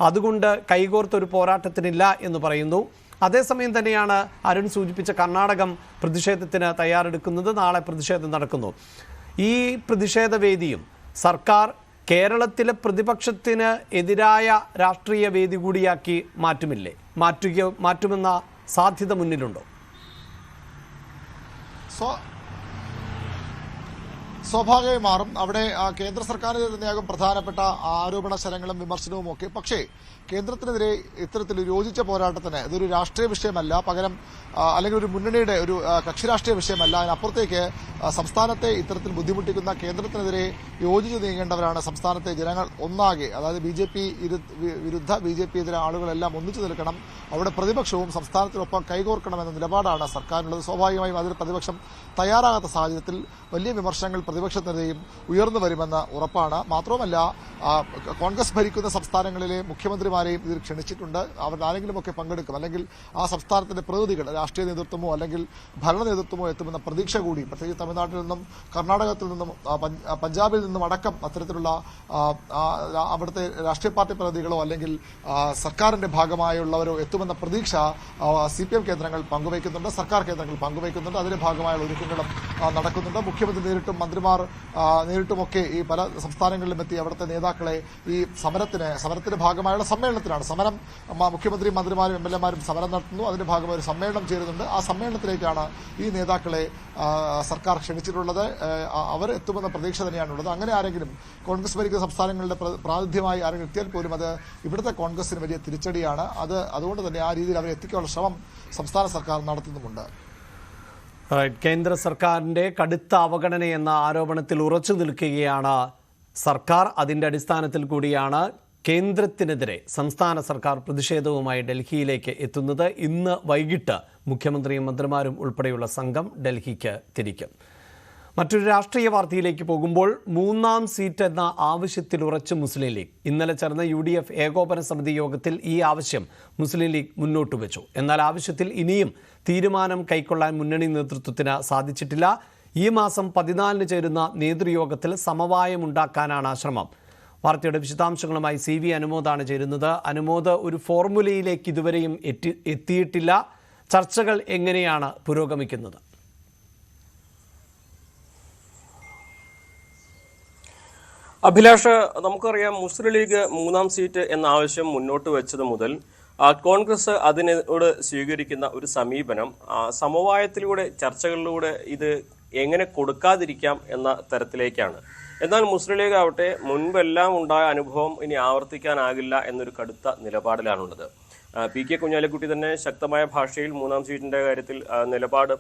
അതുകൊണ്ട് കൈകോർത്തൊരു പോരാട്ടത്തിനില്ല എന്ന് പറയുന്നു. അതേസമയം തന്നെയാണ് അരുൺ സൂചിപ്പിച്ച കർണാടകം പ്രതിഷേധത്തിന് തയ്യാറെടുക്കുന്നത്. നാളെ പ്രതിഷേധം നടക്കുന്നു. ഈ പ്രതിഷേധ വേദിയും സർക്കാർ കേരളത്തിലെ പ്രതിപക്ഷത്തിന് എതിരായ രാഷ്ട്രീയ വേദി കൂടിയാക്കി മാറ്റുമെന്ന സാധ്യത മുന്നിലുണ്ടോ? സ്വാഭാവികമായി മാറും. അവിടെ കേന്ദ്ര സർക്കാരിന് തന്നെയാകും പ്രധാനപ്പെട്ട ആരോപണ ശരങ്ങളും വിമർശനവും ഒക്കെ. പക്ഷേ കേന്ദ്രത്തിനെതിരെ ഇത്തരത്തിൽ യോജിച്ച പോരാട്ടത്തിന് ഇതൊരു രാഷ്ട്രീയ വിഷയമല്ല, പകരം അല്ലെങ്കിൽ ഒരു മുന്നണിയുടെ ഒരു കക്ഷി രാഷ്ട്രീയ വിഷയമല്ല. അതിനപ്പുറത്തേക്ക് സംസ്ഥാനത്തെ ഇത്തരത്തിൽ ബുദ്ധിമുട്ടിക്കുന്ന കേന്ദ്രത്തിനെതിരെ യോജിച്ച് നീങ്ങേണ്ടവരാണ് സംസ്ഥാനത്തെ ജനങ്ങൾ ഒന്നാകെ. അതായത് BJP വിരുദ്ധ BJP എതിരെ ആളുകളെല്ലാം ഒന്നിച്ചു നിൽക്കണം. അവിടെ പ്രതിപക്ഷവും സംസ്ഥാനത്തിനൊപ്പം കൈകോർക്കണമെന്ന നിലപാടാണ് സർക്കാരിനുള്ളത്. സ്വാഭാവികമായും അതിന് പ്രതിപക്ഷം തയ്യാറാകാത്ത സാഹചര്യത്തിൽ വലിയ വിമർശനങ്ങൾ പ്രതിപക്ഷത്തിനെതിരെയും ഉയർന്നു വരുമെന്ന് ഉറപ്പാണ്. മാത്രവുമല്ല കോൺഗ്രസ് ഭരിക്കുന്ന സംസ്ഥാനങ്ങളിലെ മുഖ്യമന്ത്രിമാരെയും ഇതിൽ ക്ഷണിച്ചിട്ടുണ്ട്. അവർ ആരെങ്കിലുമൊക്കെ പങ്കെടുക്കും, അല്ലെങ്കിൽ ആ സംസ്ഥാനത്തിന്റെ പ്രതിനിധികൾ രാഷ്ട്രീയ നേതൃത്വമോ അല്ലെങ്കിൽ ഭരണ നേതൃത്വമോ എത്തുമെന്ന പ്രതീക്ഷ കൂടി പ്രത്യേകിച്ച് തമിഴ്നാട്ടിൽ നിന്നും കർണാടകത്തിൽ നിന്നും പഞ്ചാബിൽ നിന്നും അടക്കം അത്തരത്തിലുള്ള അവിടുത്തെ രാഷ്ട്രീയ പാർട്ടി പ്രതിനിധികളോ അല്ലെങ്കിൽ സർക്കാരിന്റെ ഭാഗമായുള്ളവരോ എത്തുമെന്ന പ്രതീക്ഷ CPM കേന്ദ്രങ്ങൾ പങ്കുവയ്ക്കുന്നുണ്ട്, സർക്കാർ കേന്ദ്രങ്ങൾ പങ്കുവയ്ക്കുന്നുണ്ട്. അതിന്റെ ഭാഗമായുള്ള ഒരുക്കങ്ങളും നടക്കുന്നുണ്ട്. മുഖ്യമന്ത്രി നേരിട്ടും മന്ത്രിമാർ നേരിട്ടുമൊക്കെ ഈ പല സംസ്ഥാനങ്ങളിലും എത്തി അവിടുത്തെ നേതാക്കളെ ഈ സമരത്തിന്റെ ഭാഗമായുള്ള സമ്മേളനത്തിലാണ് സമരം. മുഖ്യമന്ത്രിയും മന്ത്രിമാരും MLA-മാരും സമരം നടത്തുന്നു. അതിന്റെ ഭാഗമായി ഒരു സമ്മേളനം ചേരുന്നുണ്ട്. ആ സമ്മേളനത്തിലേക്കാണ് ഈ നേതാക്കളെ സർക്കാർ ക്ഷണിച്ചിട്ടുള്ളത്. അവർ എത്തുമെന്ന പ്രതീക്ഷ തന്നെയാണുള്ളത്. അങ്ങനെ ആരെങ്കിലും കോൺഗ്രസ് ഭരിക്കുന്ന സംസ്ഥാനങ്ങളുടെ പ്രാതിനിധ്യമായി ആരെങ്കിലും എത്തിയാൽ പോലും അത് ഇവിടുത്തെ കോൺഗ്രസിന് വലിയ തിരിച്ചടിയാണ്. അതുകൊണ്ട് തന്നെ ആ രീതിയിൽ അവരെ എത്തിക്കാനുള്ള ശ്രമം സംസ്ഥാന സർക്കാർ നടത്തുന്നുമുണ്ട്. കേന്ദ്ര സർക്കാരിന്റെ കടുത്ത അവഗണന എന്ന ആരോപണത്തിൽ ഉറച്ചു നിൽക്കുകയാണ് സർക്കാർ. അതിന്റെ അടിസ്ഥാനത്തിൽ കൂടിയാണ് കേന്ദ്രത്തിനെതിരെ സംസ്ഥാന സർക്കാർ പ്രതിഷേധവുമായി ഡൽഹിയിലേക്ക് എത്തുന്നത്. ഇന്ന് വൈകിട്ട് മുഖ്യമന്ത്രിയും മന്ത്രിമാരും ഉൾപ്പെടെയുള്ള സംഘം ഡൽഹിക്ക് തിരിക്കും. മറ്റൊരു രാഷ്ട്രീയ വാർത്തയിലേക്ക് പോകുമ്പോൾ 3ാം സീറ്റ് എന്ന ആവശ്യത്തിൽ ഉറച്ച് മുസ്ലിം ലീഗ്. ഇന്നലെ ചേർന്ന UDF ഏകോപന സമിതി യോഗത്തിൽ ഈ ആവശ്യം മുസ്ലിം ലീഗ് മുന്നോട്ട് വെച്ചു. എന്നാൽ ആവശ്യത്തിൽ ഇനിയും തീരുമാനം കൈക്കൊള്ളാൻ മുന്നണി നേതൃത്വത്തിന് സാധിച്ചിട്ടില്ല. ഈ മാസം 14 ചേരുന്ന നേതൃയോഗത്തിൽ സമവായമുണ്ടാക്കാനാണ് ശ്രമം. വാർത്തയുടെ വിശദാംശങ്ങളുമായി CV അനുമോദാണ് ചേരുന്നത്. അനുമോദ്, ഒരു ഫോർമുലയിലേക്ക് ഇതുവരെയും എത്തിയിട്ടില്ല. ചർച്ചകൾ എങ്ങനെയാണ് പുരോഗമിക്കുന്നത്? അഭിലാഷ്, നമുക്കറിയാം മുസ്ലിം ലീഗ് 3ാം സീറ്റ് എന്ന ആവശ്യം മുന്നോട്ട് വെച്ചത് മുതൽ കോൺഗ്രസ് അതിനോട് സ്വീകരിക്കുന്ന ഒരു സമീപനം സമവായത്തിലൂടെ, ചർച്ചകളിലൂടെ ഇത് എങ്ങനെ കൊടുക്കാതിരിക്കാം എന്ന തരത്തിലേക്കാണ്. എന്നാൽ മുസ്ലിം ലീഗ് ആവട്ടെ മുൻപെല്ലാം ഉണ്ടായ അനുഭവം ഇനി ആവർത്തിക്കാനാകില്ല എന്നൊരു കടുത്ത നിലപാടിലാണുള്ളത്. PK കുഞ്ഞാലിക്കുട്ടി തന്നെ ശക്തമായ ഭാഷയിൽ 3ാം സീറ്റിന്റെ കാര്യത്തിൽ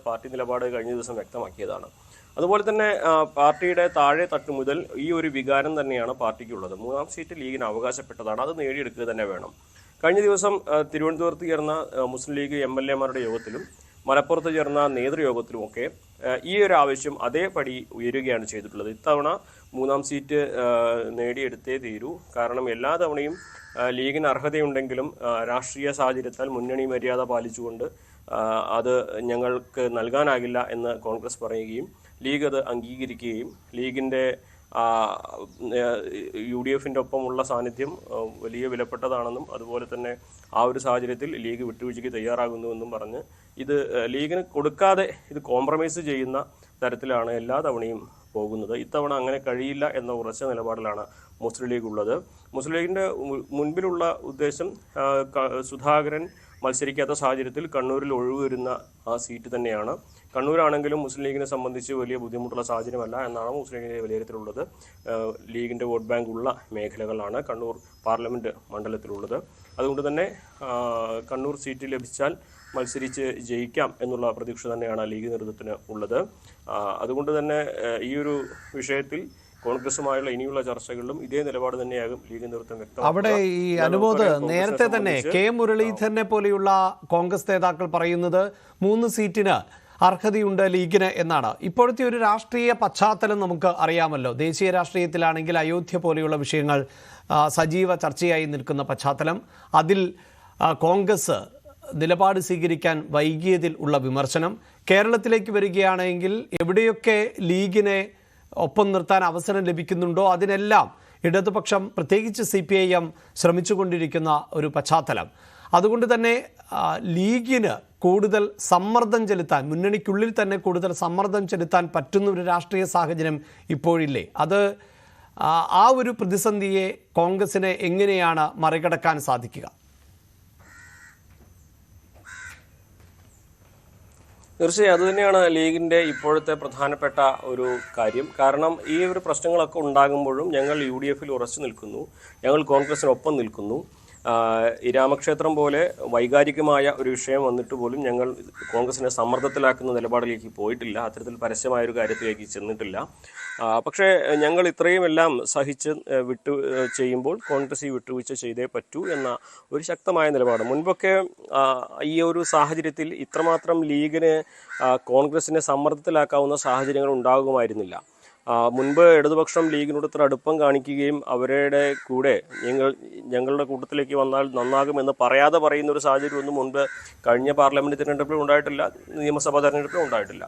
പാർട്ടി നിലപാട് കഴിഞ്ഞ ദിവസം വ്യക്തമാക്കിയതാണ്. അതുപോലെ തന്നെ പാർട്ടിയുടെ താഴെ തട്ട് മുതൽ ഈ ഒരു വികാരം തന്നെയാണ് പാർട്ടിക്കുള്ളത്. 3ാം സീറ്റ് ലീഗിന് അവകാശപ്പെട്ടതാണ്, അത് നേടിയെടുക്കുക തന്നെ വേണം. കഴിഞ്ഞ ദിവസം തിരുവനന്തപുരത്ത് ചേർന്ന മുസ്ലിം ലീഗ് MLA-മാരുടെ യോഗത്തിലും മലപ്പുറത്ത് ചേർന്ന നേതൃയോഗത്തിലുമൊക്കെ ഈ ഒരു ആവശ്യം അതേപടി ഉയരുകയാണ് ചെയ്തിട്ടുള്ളത്. ഇത്തവണ 3ാം സീറ്റ് നേടിയെടുത്തേ തീരൂ. കാരണം എല്ലാ തവണയും ലീഗിന് അർഹതയുണ്ടെങ്കിലും രാഷ്ട്രീയ സാഹചര്യത്താൽ മുന്നണി മര്യാദ പാലിച്ചുകൊണ്ട് അത് ഞങ്ങൾക്ക് നൽകാനാകില്ല എന്ന് കോൺഗ്രസ് പറയുകയും ലീഗ് അത് അംഗീകരിക്കുകയും ലീഗിൻ്റെ UDF-ന്റെ ഒപ്പമുള്ള സാന്നിധ്യം വലിയ വിലപ്പെട്ടതാണെന്നും അതുപോലെ തന്നെ ആ ഒരു സാഹചര്യത്തിൽ ലീഗ് വിട്ടുവീഴ്ചയ്ക്ക് തയ്യാറാകുന്നുവെന്നും പറഞ്ഞ് ഇത് ലീഗിന് കൊടുക്കാതെ ഇത് കോംപ്രമൈസ് ചെയ്യുന്ന തരത്തിലാണ് എല്ലാ തവണയും പോകുന്നത്. ഇത്തവണ അങ്ങനെ കഴിയില്ല എന്ന ഉറച്ച നിലപാടിലാണ് മുസ്ലിം ലീഗ് ഉള്ളത്. മുസ്ലിം ലീഗിൻ്റെ മുൻപിലുള്ള ഉദ്ദേശം സുധാകരൻ മത്സരിക്കാത്ത സാഹചര്യത്തിൽ കണ്ണൂരിൽ ഒഴിവ് വരുന്ന ആ സീറ്റ് തന്നെയാണ്. കണ്ണൂരാണെങ്കിലും മുസ്ലിം ലീഗിനെ സംബന്ധിച്ച് വലിയ ബുദ്ധിമുട്ടുള്ള സാഹചര്യമല്ല എന്നാണ് മുസ്ലിം ലീഗിൻ്റെ വിലയിരുത്തലുള്ളത്. ലീഗിൻ്റെ വോട്ട് ബാങ്ക് ഉള്ള മേഖലകളാണ് കണ്ണൂർ പാർലമെൻറ്റ് മണ്ഡലത്തിലുള്ളത്. അതുകൊണ്ട് തന്നെ കണ്ണൂർ സീറ്റ് ലഭിച്ചാൽ മത്സരിച്ച് ജയിക്കാം എന്നുള്ള പ്രതീക്ഷ തന്നെയാണ് ലീഗ് നേതൃത്വത്തിന് ഉള്ളത്. അതുകൊണ്ട് തന്നെ ഈ ഒരു വിഷയത്തിൽ കോൺഗ്രസുമായുള്ള ഇനിയുള്ള ചർച്ചകളിലും ഇതേ നിലപാട് തന്നെയാകും ലീഗ് നേതൃത്വം വ്യക്തം. അവിടെ ഈ അനുമോദ്, നേരത്തെ തന്നെ K മുരളീധരനെ പോലെയുള്ള കോൺഗ്രസ് നേതാക്കൾ പറയുന്നത് 3 സീറ്റിന് അർഹതയുണ്ട് ലീഗിന് എന്നാണ്. ഇപ്പോഴത്തെ ഒരു രാഷ്ട്രീയ പശ്ചാത്തലം നമുക്ക് അറിയാമല്ലോ. ദേശീയ രാഷ്ട്രീയത്തിലാണെങ്കിൽ അയോധ്യ പോലെയുള്ള വിഷയങ്ങൾ സജീവ ചർച്ചയായി നിൽക്കുന്ന പശ്ചാത്തലം, അതിൽ കോൺഗ്രസ് നിലപാട് സ്വീകരിക്കാൻ വൈകിയതിൽ ഉള്ള വിമർശനം. കേരളത്തിലേക്ക് വരികയാണെങ്കിൽ എവിടെയൊക്കെ ലീഗിനെ ഒപ്പം നിർത്താൻ അവസരം ലഭിക്കുന്നുണ്ടോ അതിനെല്ലാം ഇടതുപക്ഷം, പ്രത്യേകിച്ച് CPIM ശ്രമിച്ചുകൊണ്ടിരിക്കുന്ന ഒരു പശ്ചാത്തലം. അതുകൊണ്ട് തന്നെ ലീഗിന് കൂടുതൽ സമ്മർദ്ദം ചെലുത്താൻ, മുന്നണിക്കുള്ളിൽ തന്നെ കൂടുതൽ സമ്മർദ്ദം ചെലുത്താൻ പറ്റുന്ന ഒരു രാഷ്ട്രീയ സാഹചര്യം ഇപ്പോഴില്ലേ? അത് ആ ഒരു പ്രതിസന്ധിയെ കോൺഗ്രസിനെ എങ്ങനെയാണ് മറികടക്കാൻ സാധിക്കുക? തീർച്ചയായും അതുതന്നെയാണ് ലീഗിൻ്റെ ഇപ്പോഴത്തെ പ്രധാനപ്പെട്ട ഒരു കാര്യം. കാരണം ഈ ഒരു പ്രശ്നങ്ങളൊക്കെ ഉണ്ടാകുമ്പോഴും ഞങ്ങൾ UDF-ൽ ഉറച്ചു നിൽക്കുന്നു, ഞങ്ങൾ കോൺഗ്രസിനൊപ്പം നിൽക്കുന്നു. ഈ രാമക്ഷേത്രം പോലെ വൈകാരികമായ ഒരു വിഷയം വന്നിട്ട് പോലും ഞങ്ങൾ കോൺഗ്രസിനെ സമ്മർദ്ദത്തിലാക്കുന്ന നിലപാടിലേക്ക് പോയിട്ടില്ല, അത്തരത്തിൽ പരസ്യമായൊരു കാര്യത്തിലേക്ക് ചെന്നിട്ടില്ല. പക്ഷേ ഞങ്ങൾ ഇത്രയും എല്ലാം സഹിച്ച് ചെയ്യുമ്പോൾ കോൺഗ്രസ് ഈ വിട്ടുവീഴ്ച ചെയ്തേ പറ്റൂ എന്ന ഒരു ശക്തമായ നിലപാട്. മുൻപൊക്കെ ഈ ഒരു സാഹചര്യത്തിൽ ഇത്രമാത്രം ലീഗിന് കോൺഗ്രസിനെ സമ്മർദ്ദത്തിലാക്കാവുന്ന സാഹചര്യങ്ങൾ ഉണ്ടാകുമായിരുന്നില്ല. മുൻപ് ഇടതുപക്ഷം ലീഗിനോട് ഇത്ര അടുപ്പം കാണിക്കുകയും അവരുടെ കൂടെ ഞങ്ങളുടെ കൂട്ടത്തിലേക്ക് വന്നാൽ നന്നാകുമെന്ന് പറയാതെ പറയുന്ന ഒരു സാഹചര്യമൊന്നും മുൻപ് കഴിഞ്ഞ പാർലമെൻറ്റ് തിരഞ്ഞെടുപ്പിൽ ഉണ്ടായിട്ടില്ല, നിയമസഭാ തെരഞ്ഞെടുപ്പിലും ഉണ്ടായിട്ടില്ല.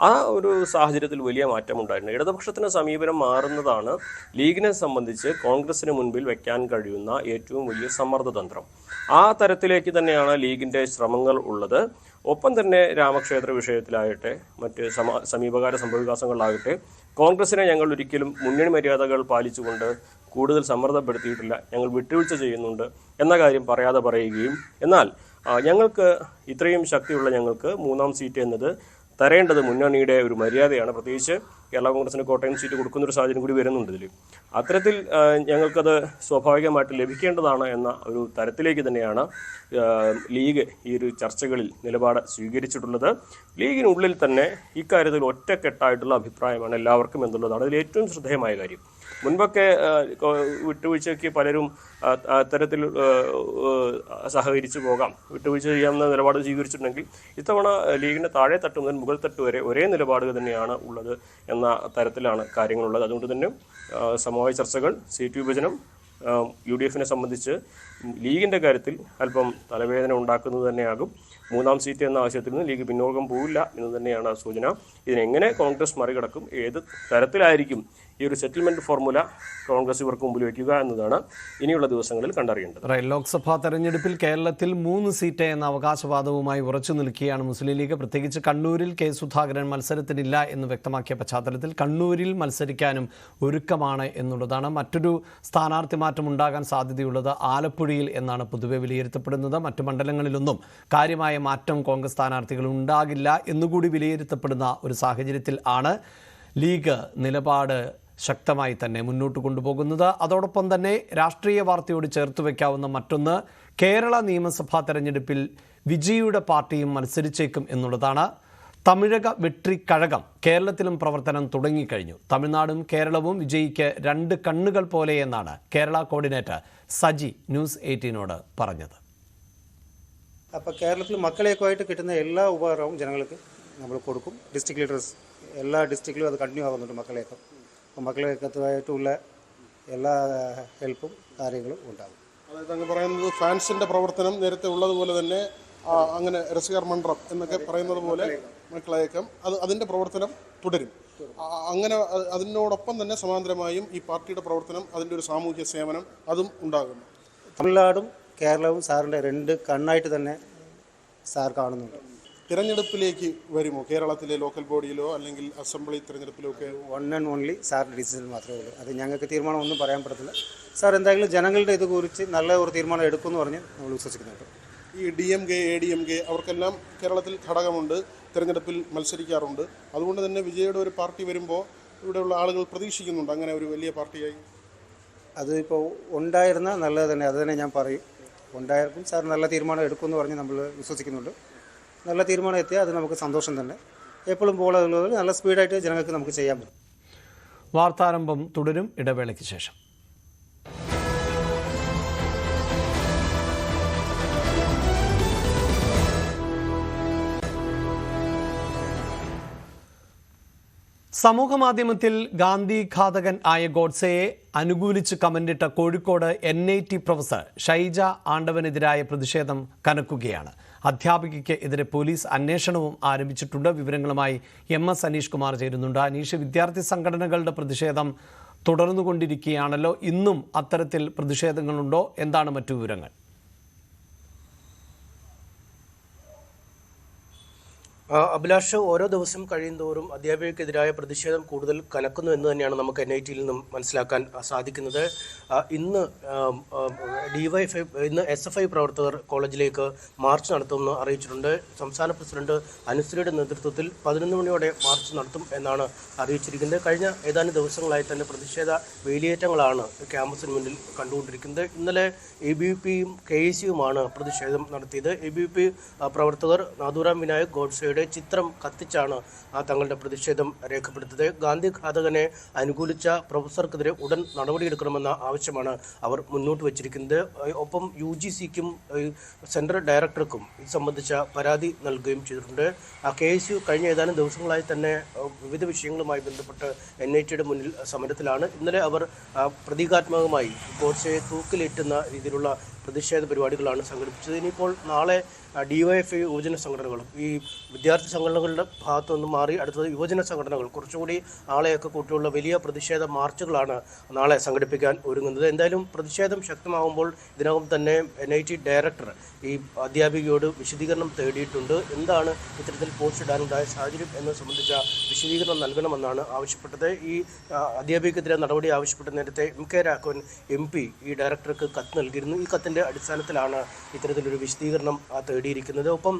ആ ഒരു സാഹചര്യത്തിൽ വലിയ മാറ്റം ഉണ്ടായിട്ടുണ്ട്. ഇടതുപക്ഷത്തിന് സമീപനം മാറുന്നതാണ് ലീഗിനെ സംബന്ധിച്ച് കോൺഗ്രസിന് മുൻപിൽ വെക്കാൻ കഴിയുന്ന ഏറ്റവും വലിയ സമ്മർദ്ദതന്ത്രം. ആ തരത്തിലേക്ക് തന്നെയാണ് ലീഗിൻ്റെ ശ്രമങ്ങൾ ഉള്ളത്. ഒപ്പം തന്നെ രാമക്ഷേത്ര വിഷയത്തിലാകട്ടെ മറ്റ് സമീപകാല സംഭവവികാസങ്ങളിലാകട്ടെ കോൺഗ്രസിനെ ഞങ്ങൾ ഒരിക്കലും മുന്നണി മര്യാദകൾ പാലിച്ചുകൊണ്ട് കൂടുതൽ സമ്മർദ്ദപ്പെടുത്തിയിട്ടില്ല, ഞങ്ങൾ വിട്ടുവീഴ്ച ചെയ്യുന്നുണ്ട് എന്ന കാര്യം പറയാതെ പറയുകയും, എന്നാൽ ഞങ്ങൾക്ക് ഇത്രയും ശക്തിയുള്ള ഞങ്ങൾക്ക് 3ാം സീറ്റ് എന്നത് തരേണ്ടത് മുന്നണിയുടെ ഒരു മര്യാദയാണ്. പ്രത്യേകിച്ച് കേരള കോൺഗ്രസിന് കോട്ടയം സീറ്റ് കൊടുക്കുന്നൊരു സാഹചര്യം കൂടി വരുന്നുണ്ട് ഇതിൽ. അത്തരത്തിൽ ഞങ്ങൾക്കത് സ്വാഭാവികമായിട്ട് ലഭിക്കേണ്ടതാണ് എന്ന ഒരു തരത്തിലേക്ക് തന്നെയാണ് ലീഗ് ഈ ഒരു ചർച്ചകളിൽ നിലപാട് സ്വീകരിച്ചിട്ടുള്ളത്. ലീഗിനുള്ളിൽ തന്നെ ഇക്കാര്യത്തിൽ ഒറ്റക്കെട്ടായിട്ടുള്ള അഭിപ്രായമാണ് എല്ലാവർക്കും എന്നുള്ളതാണ് അതിൽ ഏറ്റവും ശ്രദ്ധേയമായ കാര്യം. മുൻപൊക്കെ വിട്ടുവീഴ്ചയ്ക്ക് പലരും അത്തരത്തിൽ സഹകരിച്ചു പോകാം, വിട്ടുവീഴ്ച ചെയ്യാവുന്ന നിലപാട് സ്വീകരിച്ചിട്ടുണ്ടെങ്കിൽ ഇത്തവണ ലീഗിൻ്റെ താഴെ തട്ട് മുതൽ മുകൾ തട്ട് വരെ ഒരേ നിലപാട് തന്നെയാണ് ഉള്ളത് എന്ന തരത്തിലാണ് കാര്യങ്ങളുള്ളത്. അതുകൊണ്ട് തന്നെ സമവായ ചർച്ചകൾ, സീറ്റ് വിഭജനം, UDF-നെ സംബന്ധിച്ച് ലീഗിൻ്റെ കാര്യത്തിൽ അല്പം തലവേദന ഉണ്ടാക്കുന്നത് തന്നെയാകും. 3-ാം സീറ്റ് എന്ന ആവശ്യത്തിൽ നിന്ന് ലീഗ് പിന്നോക്കം പോവില്ല എന്ന് തന്നെയാണ് സൂചന. ഇതിനെങ്ങനെ കോൺഗ്രസ് മറികടക്കും, ഏത് തരത്തിലായിരിക്കും ഈ ഒരു സെറ്റിൽമെന്റ് ഫോർമുല കോൺഗ്രസ് ഇവർക്ക് മുമ്പിൽ വയ്ക്കുക എന്നതാണ് ഇനിയുള്ള ദിവസങ്ങളിൽ കണ്ടറിയേണ്ടത്. ലോക്സഭാ തെരഞ്ഞെടുപ്പിൽ കേരളത്തിൽ 3 സീറ്റ് എന്ന അവകാശവാദവുമായി ഉറച്ചു നിൽക്കുകയാണ് മുസ്ലിം ലീഗ്. പ്രത്യേകിച്ച് കണ്ണൂരിൽ കെ സുധാകരൻ മത്സരത്തിനില്ല എന്ന് വ്യക്തമാക്കിയ പശ്ചാത്തലത്തിൽ കണ്ണൂരിൽ മത്സരിക്കാനും ഒരുക്കമാണ് എന്നുള്ളതാണ്. മറ്റൊരു സ്ഥാനാർത്ഥി മാറ്റം ഉണ്ടാകാൻ സാധ്യതയുള്ളത് ആലപ്പുഴയിൽ എന്നാണ് പൊതുവെ വിലയിരുത്തപ്പെടുന്നത്. മറ്റു മണ്ഡലങ്ങളിലൊന്നും കാര്യമായ മാറ്റം കോൺഗ്രസ് സ്ഥാനാർത്ഥികൾ ഉണ്ടാകില്ല എന്നുകൂടി വിലയിരുത്തപ്പെടുന്ന ഒരു സാഹചര്യത്തിൽ ആണ് ലീഗ് നിലപാട് ശക്തമായി തന്നെ മുന്നോട്ട് കൊണ്ടുപോകുന്നത്. അതോടൊപ്പം തന്നെ രാഷ്ട്രീയ വാർത്തയോട് ചേർത്ത് വയ്ക്കാവുന്ന മറ്റൊന്ന്, കേരള നിയമസഭാ തെരഞ്ഞെടുപ്പിൽ വിജയിയുടെ പാർട്ടിയും മത്സരിച്ചേക്കും എന്നുള്ളതാണ്. തമിഴക വെട്രി കഴകം കേരളത്തിലും പ്രവർത്തനം തുടങ്ങിക്കഴിഞ്ഞു. തമിഴ്നാടും കേരളവും വിജയിക്ക് 2 കണ്ണുകൾ പോലെ എന്നാണ് കേരള കോർഡിനേറ്റർ സജി ന്യൂസ് 18നോട് പറഞ്ഞത്. അപ്പോൾ കേരളത്തിൽ മക്കളെയൊക്കെയായിട്ട് കിട്ടുന്ന എല്ലാ ഉപകാരവും ജനങ്ങൾക്ക് നമ്മൾ കൊടുക്കും. ഡിസ്ട്രിക്ട് ലീഡേഴ്സ് എല്ലാ ഡിസ്ട്രിക്റ്റിലും അത് കണ്ടിന്യൂ ആകുന്നുണ്ട്. മക്കളെയൊക്കെ അപ്പോൾ മക്കളെയൊക്കെയായിട്ടുള്ള എല്ലാ ഹെൽപ്പും കാര്യങ്ങളും ഉണ്ടാകും. അതായത് അങ്ങ് പറയുന്നത് ഫാൻസിൻ്റെ പ്രവർത്തനം നേരത്തെ ഉള്ളതുപോലെ തന്നെ അങ്ങനെ രസികർ മണ്ഡലം എന്നൊക്കെ പറയുന്നത് പോലെ മക്കളേക്കം അതിൻ്റെ പ്രവർത്തനം തുടരും. അങ്ങനെ അതിനോടൊപ്പം തന്നെ സമാന്തരമായും ഈ പാർട്ടിയുടെ പ്രവർത്തനം, അതിൻ്റെ ഒരു സാമൂഹ്യ സേവനം അതും ഉണ്ടാകുന്നു. തമിഴ്നാടും കേരളവും സാറിൻ്റെ 2 കണ്ണായിട്ട് തന്നെ സാർ കാണുന്നുണ്ട്. തിരഞ്ഞെടുപ്പിലേക്ക് വരുമോ? കേരളത്തിലെ ലോക്കൽ ബോഡിയിലോ അല്ലെങ്കിൽ അസംബ്ലി തിരഞ്ഞെടുപ്പിലോ ഒക്കെ? വൺ ആൻഡ് ഓൺലി സാറിൻ്റെ ഡിസിഷൻ മാത്രമേ ഉള്ളൂ. അത് ഞങ്ങൾക്ക് തീരുമാനം ഒന്നും പറയാൻ പറ്റത്തില്ല. സാർ എന്തായാലും ജനങ്ങളുടെ ഇത് കുറിച്ച് നല്ല ഒരു തീരുമാനം എടുക്കുമെന്ന് പറഞ്ഞ് നമ്മൾ വിശ്വസിക്കുന്നുണ്ട്. ഈ DMK, ADMK അവർക്കെല്ലാം കേരളത്തിൽ ഘടകമുണ്ട്, തിരഞ്ഞെടുപ്പിൽ മത്സരിക്കാറുണ്ട്. അതുകൊണ്ട് തന്നെ വിജയുടെ ഒരു പാർട്ടി വരുമ്പോൾ ഇവിടെയുള്ള ആളുകൾ പ്രതീക്ഷിക്കുന്നുണ്ട് അങ്ങനെ ഒരു വലിയ പാർട്ടിയായി. അതിപ്പോൾ ഉണ്ടായിരുന്ന നല്ലത് തന്നെ, അത് തന്നെ ഞാൻ പറയും. ഉണ്ടായിരിക്കും സാർ നല്ല തീരുമാനം എടുക്കുമെന്ന് പറഞ്ഞ് നമ്മൾ വിശ്വസിക്കുന്നുണ്ട്. നല്ല തീരുമാനം എത്തിയാൽ അത് നമുക്ക് സന്തോഷം തന്നെ. എപ്പോഴും പോലെ നല്ല സ്പീഡായിട്ട് ജനങ്ങൾക്ക് നമുക്ക് ചെയ്യാൻ പറ്റും. വാർത്താരംഭം തുടരും ഇടവേളയ്ക്ക് ശേഷം. സമൂഹമാധ്യമത്തിൽ ഗാന്ധി ഘാതകൻ ആയ ഗോഡ്സെയെ അനുകൂലിച്ച് കമന്റിട്ട കോഴിക്കോട് NIT പ്രൊഫസർ ഷൈജ ആണ്ടവനെതിരായ പ്രതിഷേധം കനക്കുകയാണ്. അധ്യാപികയ്ക്ക് എതിരെ പോലീസ് അന്വേഷണവും ആരംഭിച്ചിട്ടുണ്ട്. വിവരങ്ങളുമായി MS അനീഷ് കുമാർ ചേരുന്നുണ്ട്. അനീഷ്, വിദ്യാർത്ഥി സംഘടനകളുടെ പ്രതിഷേധം തുടർന്നുകൊണ്ടിരിക്കുകയാണല്ലോ. ഇന്നും അത്തരത്തിൽ പ്രതിഷേധങ്ങളുണ്ടോ? എന്താണ് മറ്റു വിവരങ്ങൾ? അഭിലാഷ്, ഓരോ ദിവസം കഴിയുന്തോറും അധ്യാപകർക്കെതിരായ പ്രതിഷേധം കൂടുതൽ കനക്കുന്നു എന്ന് തന്നെയാണ് നമുക്ക് NIT-യിൽ നിന്നും മനസ്സിലാക്കാൻ സാധിക്കുന്നത്. ഇന്ന് SFI പ്രവർത്തകർ കോളേജിലേക്ക് മാർച്ച് നടത്തുമെന്ന് അറിയിച്ചിട്ടുണ്ട്. സംസ്ഥാന പ്രസിഡന്റ് അനുശ്രീയുടെ നേതൃത്വത്തിൽ 11 മണിയോടെ മാർച്ച് നടത്തും എന്നാണ് അറിയിച്ചിരിക്കുന്നത്. കഴിഞ്ഞ ഏതാനും ദിവസങ്ങളായി തന്നെ പ്രതിഷേധ വേലിയേറ്റങ്ങളാണ് ക്യാമ്പസിന് മുന്നിൽ കണ്ടുകൊണ്ടിരിക്കുന്നത്. ഇന്നലെ ABVP-യും KSU-യുമാണ് പ്രതിഷേധം നടത്തിയത്. ABVP പ്രവർത്തകർ നാഥുറാം വിനായക് ഗോഡ്സെയുടെ ചിത്രം കത്തിച്ചാണ് തങ്ങളുടെ പ്രതിഷേധം രേഖപ്പെടുത്തിയത്. ഗാന്ധി ഘാതകനെ അനുകൂലിച്ച പ്രൊഫസർക്കെതിരെ ഉടൻ നടപടിയെടുക്കണമെന്ന ആവശ്യമാണ് അവർ മുന്നോട്ട് വച്ചിരിക്കുന്നത്. ഒപ്പം UGC-ക്കും സെൻട്രൽ ഡയറക്ടർക്കും ഇത് സംബന്ധിച്ച പരാതി നൽകുകയും ചെയ്തിട്ടുണ്ട്. KSU കഴിഞ്ഞ ഏതാനും ദിവസങ്ങളായി തന്നെ വിവിധ വിഷയങ്ങളുമായി ബന്ധപ്പെട്ട് NIT-യുടെ മുന്നിൽ സമരത്തിലാണ്. ഇന്നലെ അവർ പ്രതീകാത്മകമായി ഗോഡ്സെയെ തൂക്കിലേറ്റുന്ന രീതിയിലുള്ള പ്രതിഷേധ പരിപാടികളാണ് സംഘടിപ്പിച്ചത്. ഇനിയിപ്പോൾ നാളെ DYFI യുവജന സംഘടനകളും ഈ വിദ്യാർത്ഥി സംഘടനകളുടെ ഭാഗത്തു നിന്ന് മാറി അടുത്തത് യുവജന സംഘടനകൾ കുറച്ചുകൂടി ആളെയൊക്കെ കൂട്ടിയുള്ള വലിയ പ്രതിഷേധ മാർച്ചുകളാണ് നാളെ സംഘടിപ്പിക്കാൻ ഒരുങ്ങുന്നത്. എന്തായാലും പ്രതിഷേധം ശക്തമാകുമ്പോൾ ഇതിനകം തന്നെ NIT ഡയറക്ടർ ഈ അധ്യാപികയോട് വിശദീകരണം തേടിയിട്ടുണ്ട്. എന്താണ് ഇത്തരത്തിൽ പോസ്റ്റ് ഇടാനുണ്ടായ സാഹചര്യം എന്നത് സംബന്ധിച്ച വിശദീകരണം നൽകണമെന്നാണ് ആവശ്യപ്പെട്ടത്. ഈ അധ്യാപികക്കെതിരെ നടപടി ആവശ്യപ്പെട്ട് നേരത്തെ MK രാഘവൻ MP ഈ ഡയറക്ടർക്ക് കത്ത് നൽകിയിരുന്നു. ഈ കത്തിൻ്റെ അടിസ്ഥാനത്തിലാണ് ഇത്തരത്തിലൊരു വിശദീകരണം തേടിയിരിക്കുന്നത്. ഒപ്പം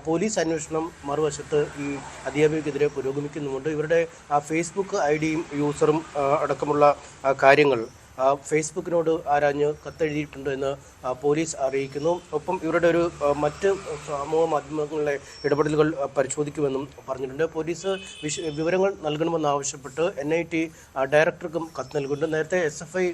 പോലീസ് അന്വേഷണം മറുവശത്ത് ഈ അധ്യാപികക്കെതിരെ പുരോഗമിക്കുന്നുമുണ്ട്. ഇവരുടെ ഫേസ്ബുക്ക് ID-യും യൂസറും അടക്കമുള്ള കാര്യങ്ങൾ ഫേസ്ബുക്കിനോട് ആരാഞ്ഞ് കത്തെഴുതിയിട്ടുണ്ട് എന്ന് പോലീസ് അറിയിക്കുന്നു. ഒപ്പം ഇവരുടെ ഒരു മറ്റ് സമൂഹ മാധ്യമങ്ങളിലെ ഇടപെടലുകൾ പരിശോധിക്കുമെന്നും പറഞ്ഞിട്ടുണ്ട്. പോലീസ് വിവരങ്ങൾ നൽകണമെന്നാവശ്യപ്പെട്ട് NIT ഡയറക്ടർക്കും കത്ത് നൽകുന്നുണ്ട്. നേരത്തെ SFI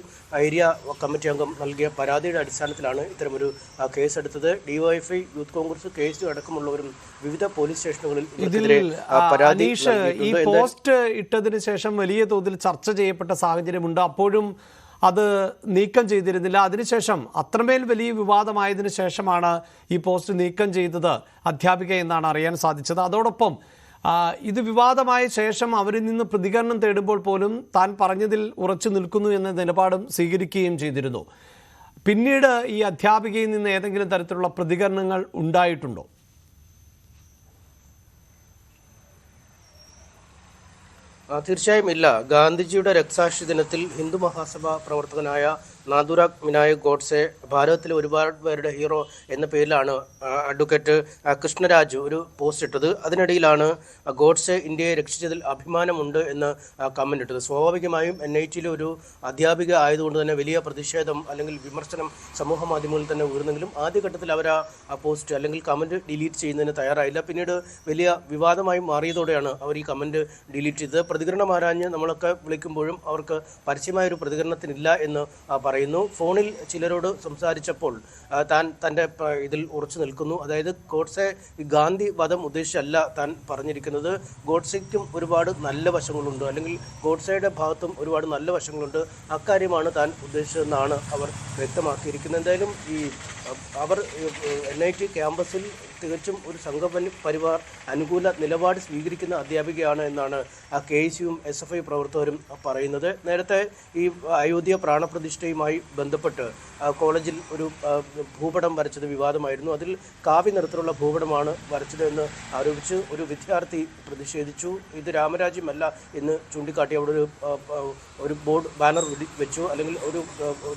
ഏരിയ കമ്മിറ്റി അംഗം നൽകിയ പരാതിയുടെ അടിസ്ഥാനത്തിലാണ് ഇത്തരമൊരു കേസെടുത്തത്. DYFI, യൂത്ത് കോൺഗ്രസ്, KSU അടക്കമുള്ളവരും വിവിധ പോലീസ് സ്റ്റേഷനുകളിൽ പരാതി ഈ പോസ്റ്റ് ഇട്ടതിന് ശേഷം വലിയ തോതിൽ ചർച്ച ചെയ്യപ്പെട്ട സാഹചര്യമുണ്ട്. അപ്പോഴും അത് നീക്കം ചെയ്തിരുന്നില്ല. അതിനുശേഷം അത്രമേൽ വലിയ വിവാദമായതിനു ശേഷമാണ് ഈ പോസ്റ്റ് നീക്കം ചെയ്തത് അധ്യാപിക എന്നാണ് അറിയാൻ സാധിച്ചത്. അതോടൊപ്പം ഇത് വിവാദമായ ശേഷം അവരിൽ നിന്ന് പ്രതികരണം തേടുമ്പോൾ പോലും താൻ പറഞ്ഞതിൽ ഉറച്ചു നിൽക്കുന്നു എന്ന നിലപാടും സ്വീകരിക്കുകയും ചെയ്തിരുന്നു. പിന്നീട് ഈ അധ്യാപികയിൽ നിന്ന് ഏതെങ്കിലും തരത്തിലുള്ള പ്രതികരണങ്ങൾ ഉണ്ടായിട്ടുണ്ടോ? തീർച്ചയായും ഇല്ല. ഗാന്ധിജിയുടെ രക്തസാക്ഷി ദിനത്തിൽ ഹിന്ദു മഹാസഭ പ്രവർത്തകനായ നാഥുറാം വിനായക് ഗോഡ്സെ, ഭാരതത്തിലെ ഒരുപാട് പേരുടെ ഹീറോ എന്ന പേരിലാണ് അഡ്വക്കേറ്റ് കൃഷ്ണരാജ് ഒരു പോസ്റ്റ് ഇട്ടത്. അതിനിടയിലാണ് ഗോഡ്സെ ഇന്ത്യയെ രക്ഷിച്ചതിൽ അഭിമാനമുണ്ട് എന്ന് കമന്റ് ഇട്ടത്. സ്വാഭാവികമായും NITയിലെ ഒരു അധ്യാപിക ആയതുകൊണ്ട് തന്നെ വലിയ പ്രതിഷേധം അല്ലെങ്കിൽ വിമർശനം സമൂഹ മാധ്യമങ്ങളിൽ തന്നെ ഉയർന്നെങ്കിലും ആദ്യഘട്ടത്തിൽ അവർ ആ പോസ്റ്റ് അല്ലെങ്കിൽ കമന്റ് ഡിലീറ്റ് ചെയ്യുന്നതിന് തയ്യാറായില്ല. പിന്നീട് വലിയ വിവാദമായി മാറിയതോടെയാണ് അവർ ഈ കമന്റ് ഡിലീറ്റ് ചെയ്തത്. പ്രതികരണം ആരാഞ്ഞ് നമ്മളൊക്കെ വിളിക്കുമ്പോഴും അവർക്ക് പരസ്യമായൊരു പ്രതികരണത്തിനില്ല എന്ന് പറയുന്നു. ഫോണിൽ ചിലരോട് സംസാരിച്ചപ്പോൾ താൻ തൻ്റെ ഇതിൽ ഉറച്ചു നിൽക്കുന്നു. അതായത് ഗോഡ്സെ ഗാന്ധി വധം ഉദ്ദേശിച്ചല്ല താൻ പറഞ്ഞിരിക്കുന്നത്. ഗോഡ്സെയ്ക്കും ഒരുപാട് നല്ല വശങ്ങളുണ്ട്, അല്ലെങ്കിൽ ഗോഡ്സെയുടെ ഭാഗത്തും ഒരുപാട് നല്ല വശങ്ങളുണ്ട്. അക്കാര്യമാണ് താൻ ഉദ്ദേശിച്ചതെന്നാണ് അവർ വ്യക്തമാക്കിയിരിക്കുന്നത്. എന്തായാലും അവർ NIT ക്യാമ്പസിൽ തികച്ചും ഒരു സംഘപരിവാർ അനുകൂല നിലപാട് സ്വീകരിക്കുന്ന അധ്യാപികയാണ് എന്നാണ് KSUവും SFI പ്രവർത്തകരും പറയുന്നത്. നേരത്തെ ഈ അയോധ്യ പ്രാണപ്രതിഷ്ഠയുമായി ബന്ധപ്പെട്ട് കോളേജിൽ ഒരു ഭൂപടം വരച്ചത് വിവാദമായിരുന്നു. അതിൽ കാവ്യ നിറത്തിലുള്ള ഭൂപടമാണ് വരച്ചതെന്ന് ആരോപിച്ച് ഒരു വിദ്യാർത്ഥി പ്രതിഷേധിച്ചു. ഇത് രാമരാജ്യമല്ല എന്ന് ചൂണ്ടിക്കാട്ടി അവിടെ ഒരു ബോർഡ് ബാനർ വെച്ചു, അല്ലെങ്കിൽ ഒരു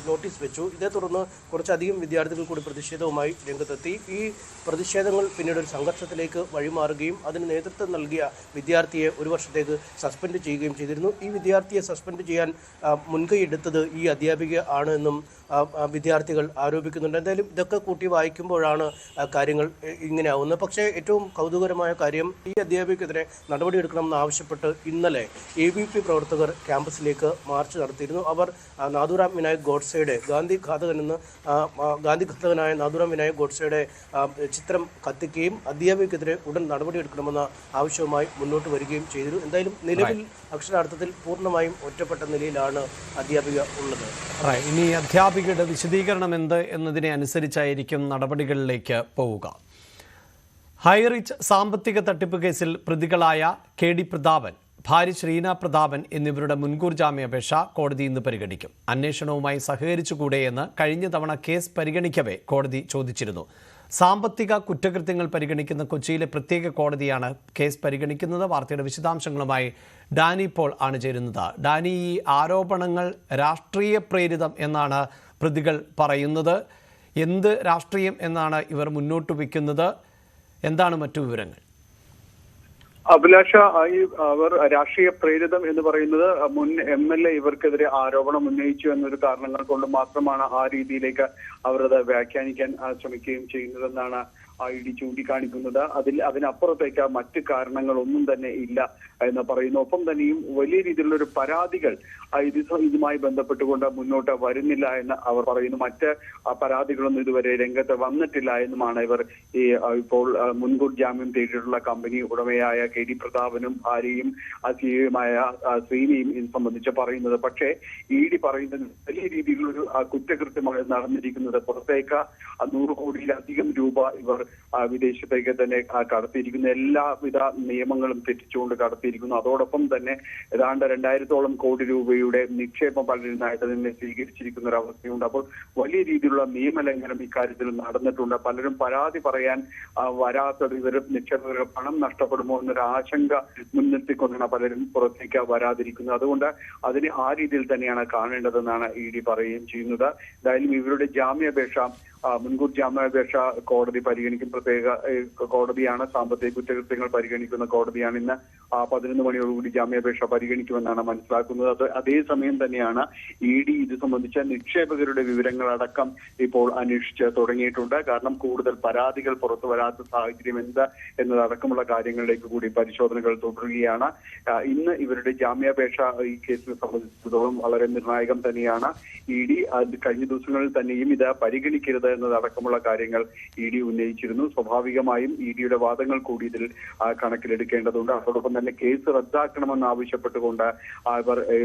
നോട്ടീസ് വെച്ചു. ഇതേ തുടർന്ന് കുറച്ചധികം വിദ്യാർത്ഥികൾ കൂടി പ്രതിഷേധവുമായി രംഗത്തെത്തി. ഈ പ്രതിഷേധങ്ങൾ പിന്നീട് ഒരു സംഘർഷത്തിലേക്ക് വഴിമാറുകയും അതിന് നേതൃത്വം നൽകിയ വിദ്യാർത്ഥിയെ ഒരു വർഷത്തേക്ക് സസ്പെൻഡ് ചെയ്യുകയും ചെയ്തിരുന്നു. ഈ വിദ്യാർത്ഥിയെ സസ്പെൻഡ് ചെയ്യാൻ മുൻകൈയെടുത്തത് ഈ അധ്യാപിക ആണ് എന്നും വിദ്യാർത്ഥികൾ ആരോപിക്കുന്നുണ്ട്. എന്തായാലും ഇതൊക്കെ കൂട്ടി വായിക്കുമ്പോഴാണ് കാര്യങ്ങൾ ഇങ്ങനെ ആവുന്നത്. പക്ഷേ ഏറ്റവും കൗതുകരമായ കാര്യം, ഈ അധ്യാപികക്കെതിരെ നടപടിയെടുക്കണമെന്ന് ആവശ്യപ്പെട്ട് ഇന്നലെ ABP പ്രവർത്തകർ ക്യാമ്പസിലേക്ക് മാർച്ച് നടത്തിയിരുന്നു. അവർ നാഥുറാം വിനായക് ഗോഡ്സെയുടെ ഗാന്ധിഘാതകനായ നാഥുറാം വിനായക് ഗോഡ്സെയുടെ ചിത്രം കത്തിക്കുകയും അധ്യാപികക്കെതിരെ ഉടൻ നടപടിയെടുക്കണമെന്ന ആവശ്യവുമായി മുന്നോട്ട് വരികയും ചെയ്തിരുന്നു. എന്തായാലും നിലവിൽ അക്ഷരാർത്ഥത്തിൽ പൂർണ്ണമായും ഒറ്റപ്പെട്ട നിലയിലാണ് അധ്യാപിക ഉള്ളത്. ഇനി അധ്യാപികയുടെ വിശദീകരണം എന്ത് എന്നതിനെ അനുസരിച്ചായിരിക്കും നടപടികളിലേക്ക് പോവുക. ഹൈറിച്ച് സാമ്പത്തിക തട്ടിപ്പ് കേസിൽ പ്രതികളായ KD പ്രതാപൻ, ഭാര്യ ശ്രീന പ്രതാപൻ എന്നിവരുടെ മുൻകൂർ ജാമ്യാപേക്ഷ കോടതി ഇന്ന് പരിഗണിക്കും. അന്വേഷണവുമായി സഹകരിച്ചുകൂടെയെന്ന് കഴിഞ്ഞ തവണ കേസ് പരിഗണിക്കവേ കോടതി ചോദിച്ചിരുന്നു. സാമ്പത്തിക കുറ്റകൃത്യങ്ങൾ പരിഗണിക്കുന്ന കൊച്ചിയിലെ പ്രത്യേക കോടതിയാണ് കേസ് പരിഗണിക്കുന്നത്. വാർത്തയുടെ വിശദാംശങ്ങളുമായി ഡാനി പോൾ ആണ് ചേരുന്നത്. ഡാനി, ഈ ആരോപണങ്ങൾ രാഷ്ട്രീയ പ്രേരിതം എന്നാണ് പ്രതികൾ പറയുന്നത്. എന്ത് രാഷ്ട്രീയം എന്നാണ് ഇവർ മുന്നോട്ട് വയ്ക്കുന്നത്? എന്താണ് മറ്റു വിവരങ്ങൾ? അഭിലാഷ, അവർ രാഷ്ട്രീയ പ്രേരിതം എന്ന് പറയുന്നത് മുൻ MLA ഇവർക്കെതിരെ ആരോപണം ഉന്നയിച്ചു എന്നൊരു കാരണങ്ങൾ കൊണ്ട് മാത്രമാണ് ആ രീതിയിലേക്ക് അവർ അത് വ്യാഖ്യാനിക്കാൻ ശ്രമിക്കുകയും ചെയ്യുന്നതെന്നാണ് ID ചൂണ്ടിക്കാണിക്കുന്നത്. അതിനപ്പുറത്തേക്ക് മറ്റ് കാരണങ്ങളൊന്നും തന്നെ ഇല്ല എന്ന് പറയുന്നു. ഒപ്പം തന്നെയും വലിയ രീതിയിലുള്ള ഒരു പരാതികൾ ഇതുമായി ബന്ധപ്പെട്ടുകൊണ്ട് മുന്നോട്ട് വരുന്നില്ല എന്ന് അവർ പറയുന്നു. മറ്റ് പരാതികളൊന്നും ഇതുവരെ രംഗത്ത് വന്നിട്ടില്ല എന്നുമാണ് ഇവർ ഇപ്പോൾ മുൻകൂർ ജാമ്യം തേടിയിട്ടുള്ള കമ്പനി ഉടമയായ KD പ്രതാപനും ഭാര്യയും CEO-യുമായ ശ്രീനിയും ഇത് സംബന്ധിച്ച് പറയുന്നത്. പക്ഷേ ED പറയുന്നത് വലിയ രീതിയിലുള്ളൊരു കുറ്റകൃത്യമാണ് നടന്നിരിക്കുന്നത്. പുറത്തേക്ക് 100 കോടിയിലധികം രൂപ ഇവർ വിദേശത്തേക്ക് തന്നെ കടത്തിയിരിക്കുന്നു. എല്ലാവിധ നിയമങ്ങളും തെറ്റിച്ചുകൊണ്ട് കടത്തിയിരിക്കുന്നു. അതോടൊപ്പം തന്നെ ഏതാണ്ട് 2000-ഓളം കോടി രൂപയുടെ നിക്ഷേപം പലരിൽ നിന്നായിട്ട് തന്നെ സ്വീകരിച്ചിരിക്കുന്ന ഒരു അവസ്ഥയുണ്ട്. അപ്പോൾ വലിയ രീതിയിലുള്ള നിയമലംഘനം ഇക്കാര്യത്തിൽ നടന്നിട്ടുണ്ട്. പലരും പരാതി പറയാൻ വരാത്തത് ഇവർ നിക്ഷേപകർക്ക് പണം നഷ്ടപ്പെടുമോ എന്നൊരു ആശങ്ക മുൻനിർത്തിക്കൊണ്ടാണ് പലരും പുറത്തേക്ക് വരാതിരിക്കുന്നത്. അതുകൊണ്ട് അതിനെ ആ രീതിയിൽ തന്നെയാണ് കാണേണ്ടതെന്നാണ് ED പറയുകയും ചെയ്യുന്നത്. എന്തായാലും ഇവരുടെ ജാമ്യാപേക്ഷ, മുൻകൂർ ജാമ്യാപേക്ഷ കോടതി പരിഗണിക്കും. പ്രത്യേക കോടതിയാണ്, സാമ്പത്തിക കുറ്റകൃത്യങ്ങൾ പരിഗണിക്കുന്ന കോടതിയാണ്. ഇന്ന് 11 മണിയോടുകൂടി ജാമ്യാപേക്ഷ പരിഗണിക്കുമെന്നാണ് മനസ്സിലാക്കുന്നത്. അതേസമയം തന്നെയാണ് ED ഇത് സംബന്ധിച്ച നിക്ഷേപകരുടെ വിവരങ്ങളടക്കം ഇപ്പോൾ അന്വേഷിച്ച് തുടങ്ങിയിട്ടുണ്ട്. കാരണം കൂടുതൽ പരാതികൾ പുറത്തു വരാത്ത സാഹചര്യം എന്ത് എന്നതടക്കമുള്ള കാര്യങ്ങളിലേക്ക് കൂടി പരിശോധനകൾ തുടരുകയാണ്. ഇന്ന് ഇവരുടെ ജാമ്യാപേക്ഷ ഈ കേസിനെ സംബന്ധിച്ചിടത്തോളം വളരെ നിർണായകം തന്നെയാണ്. ED കഴിഞ്ഞ ദിവസങ്ങളിൽ തന്നെയും ഇത് പരിഗണിക്കരുത് എന്നതടക്കമുള്ള കാര്യങ്ങൾ ED ഉന്നയിച്ചിരുന്നു. സ്വാഭാവികമായും EDയുടെ വാദങ്ങൾ കൂടി ഇതിൽ കണക്കിലെടുക്കേണ്ടതുണ്ട്. അതോടൊപ്പം തന്നെ കേസ് റദ്ദാക്കണമെന്ന് ആവശ്യപ്പെട്ടുകൊണ്ട്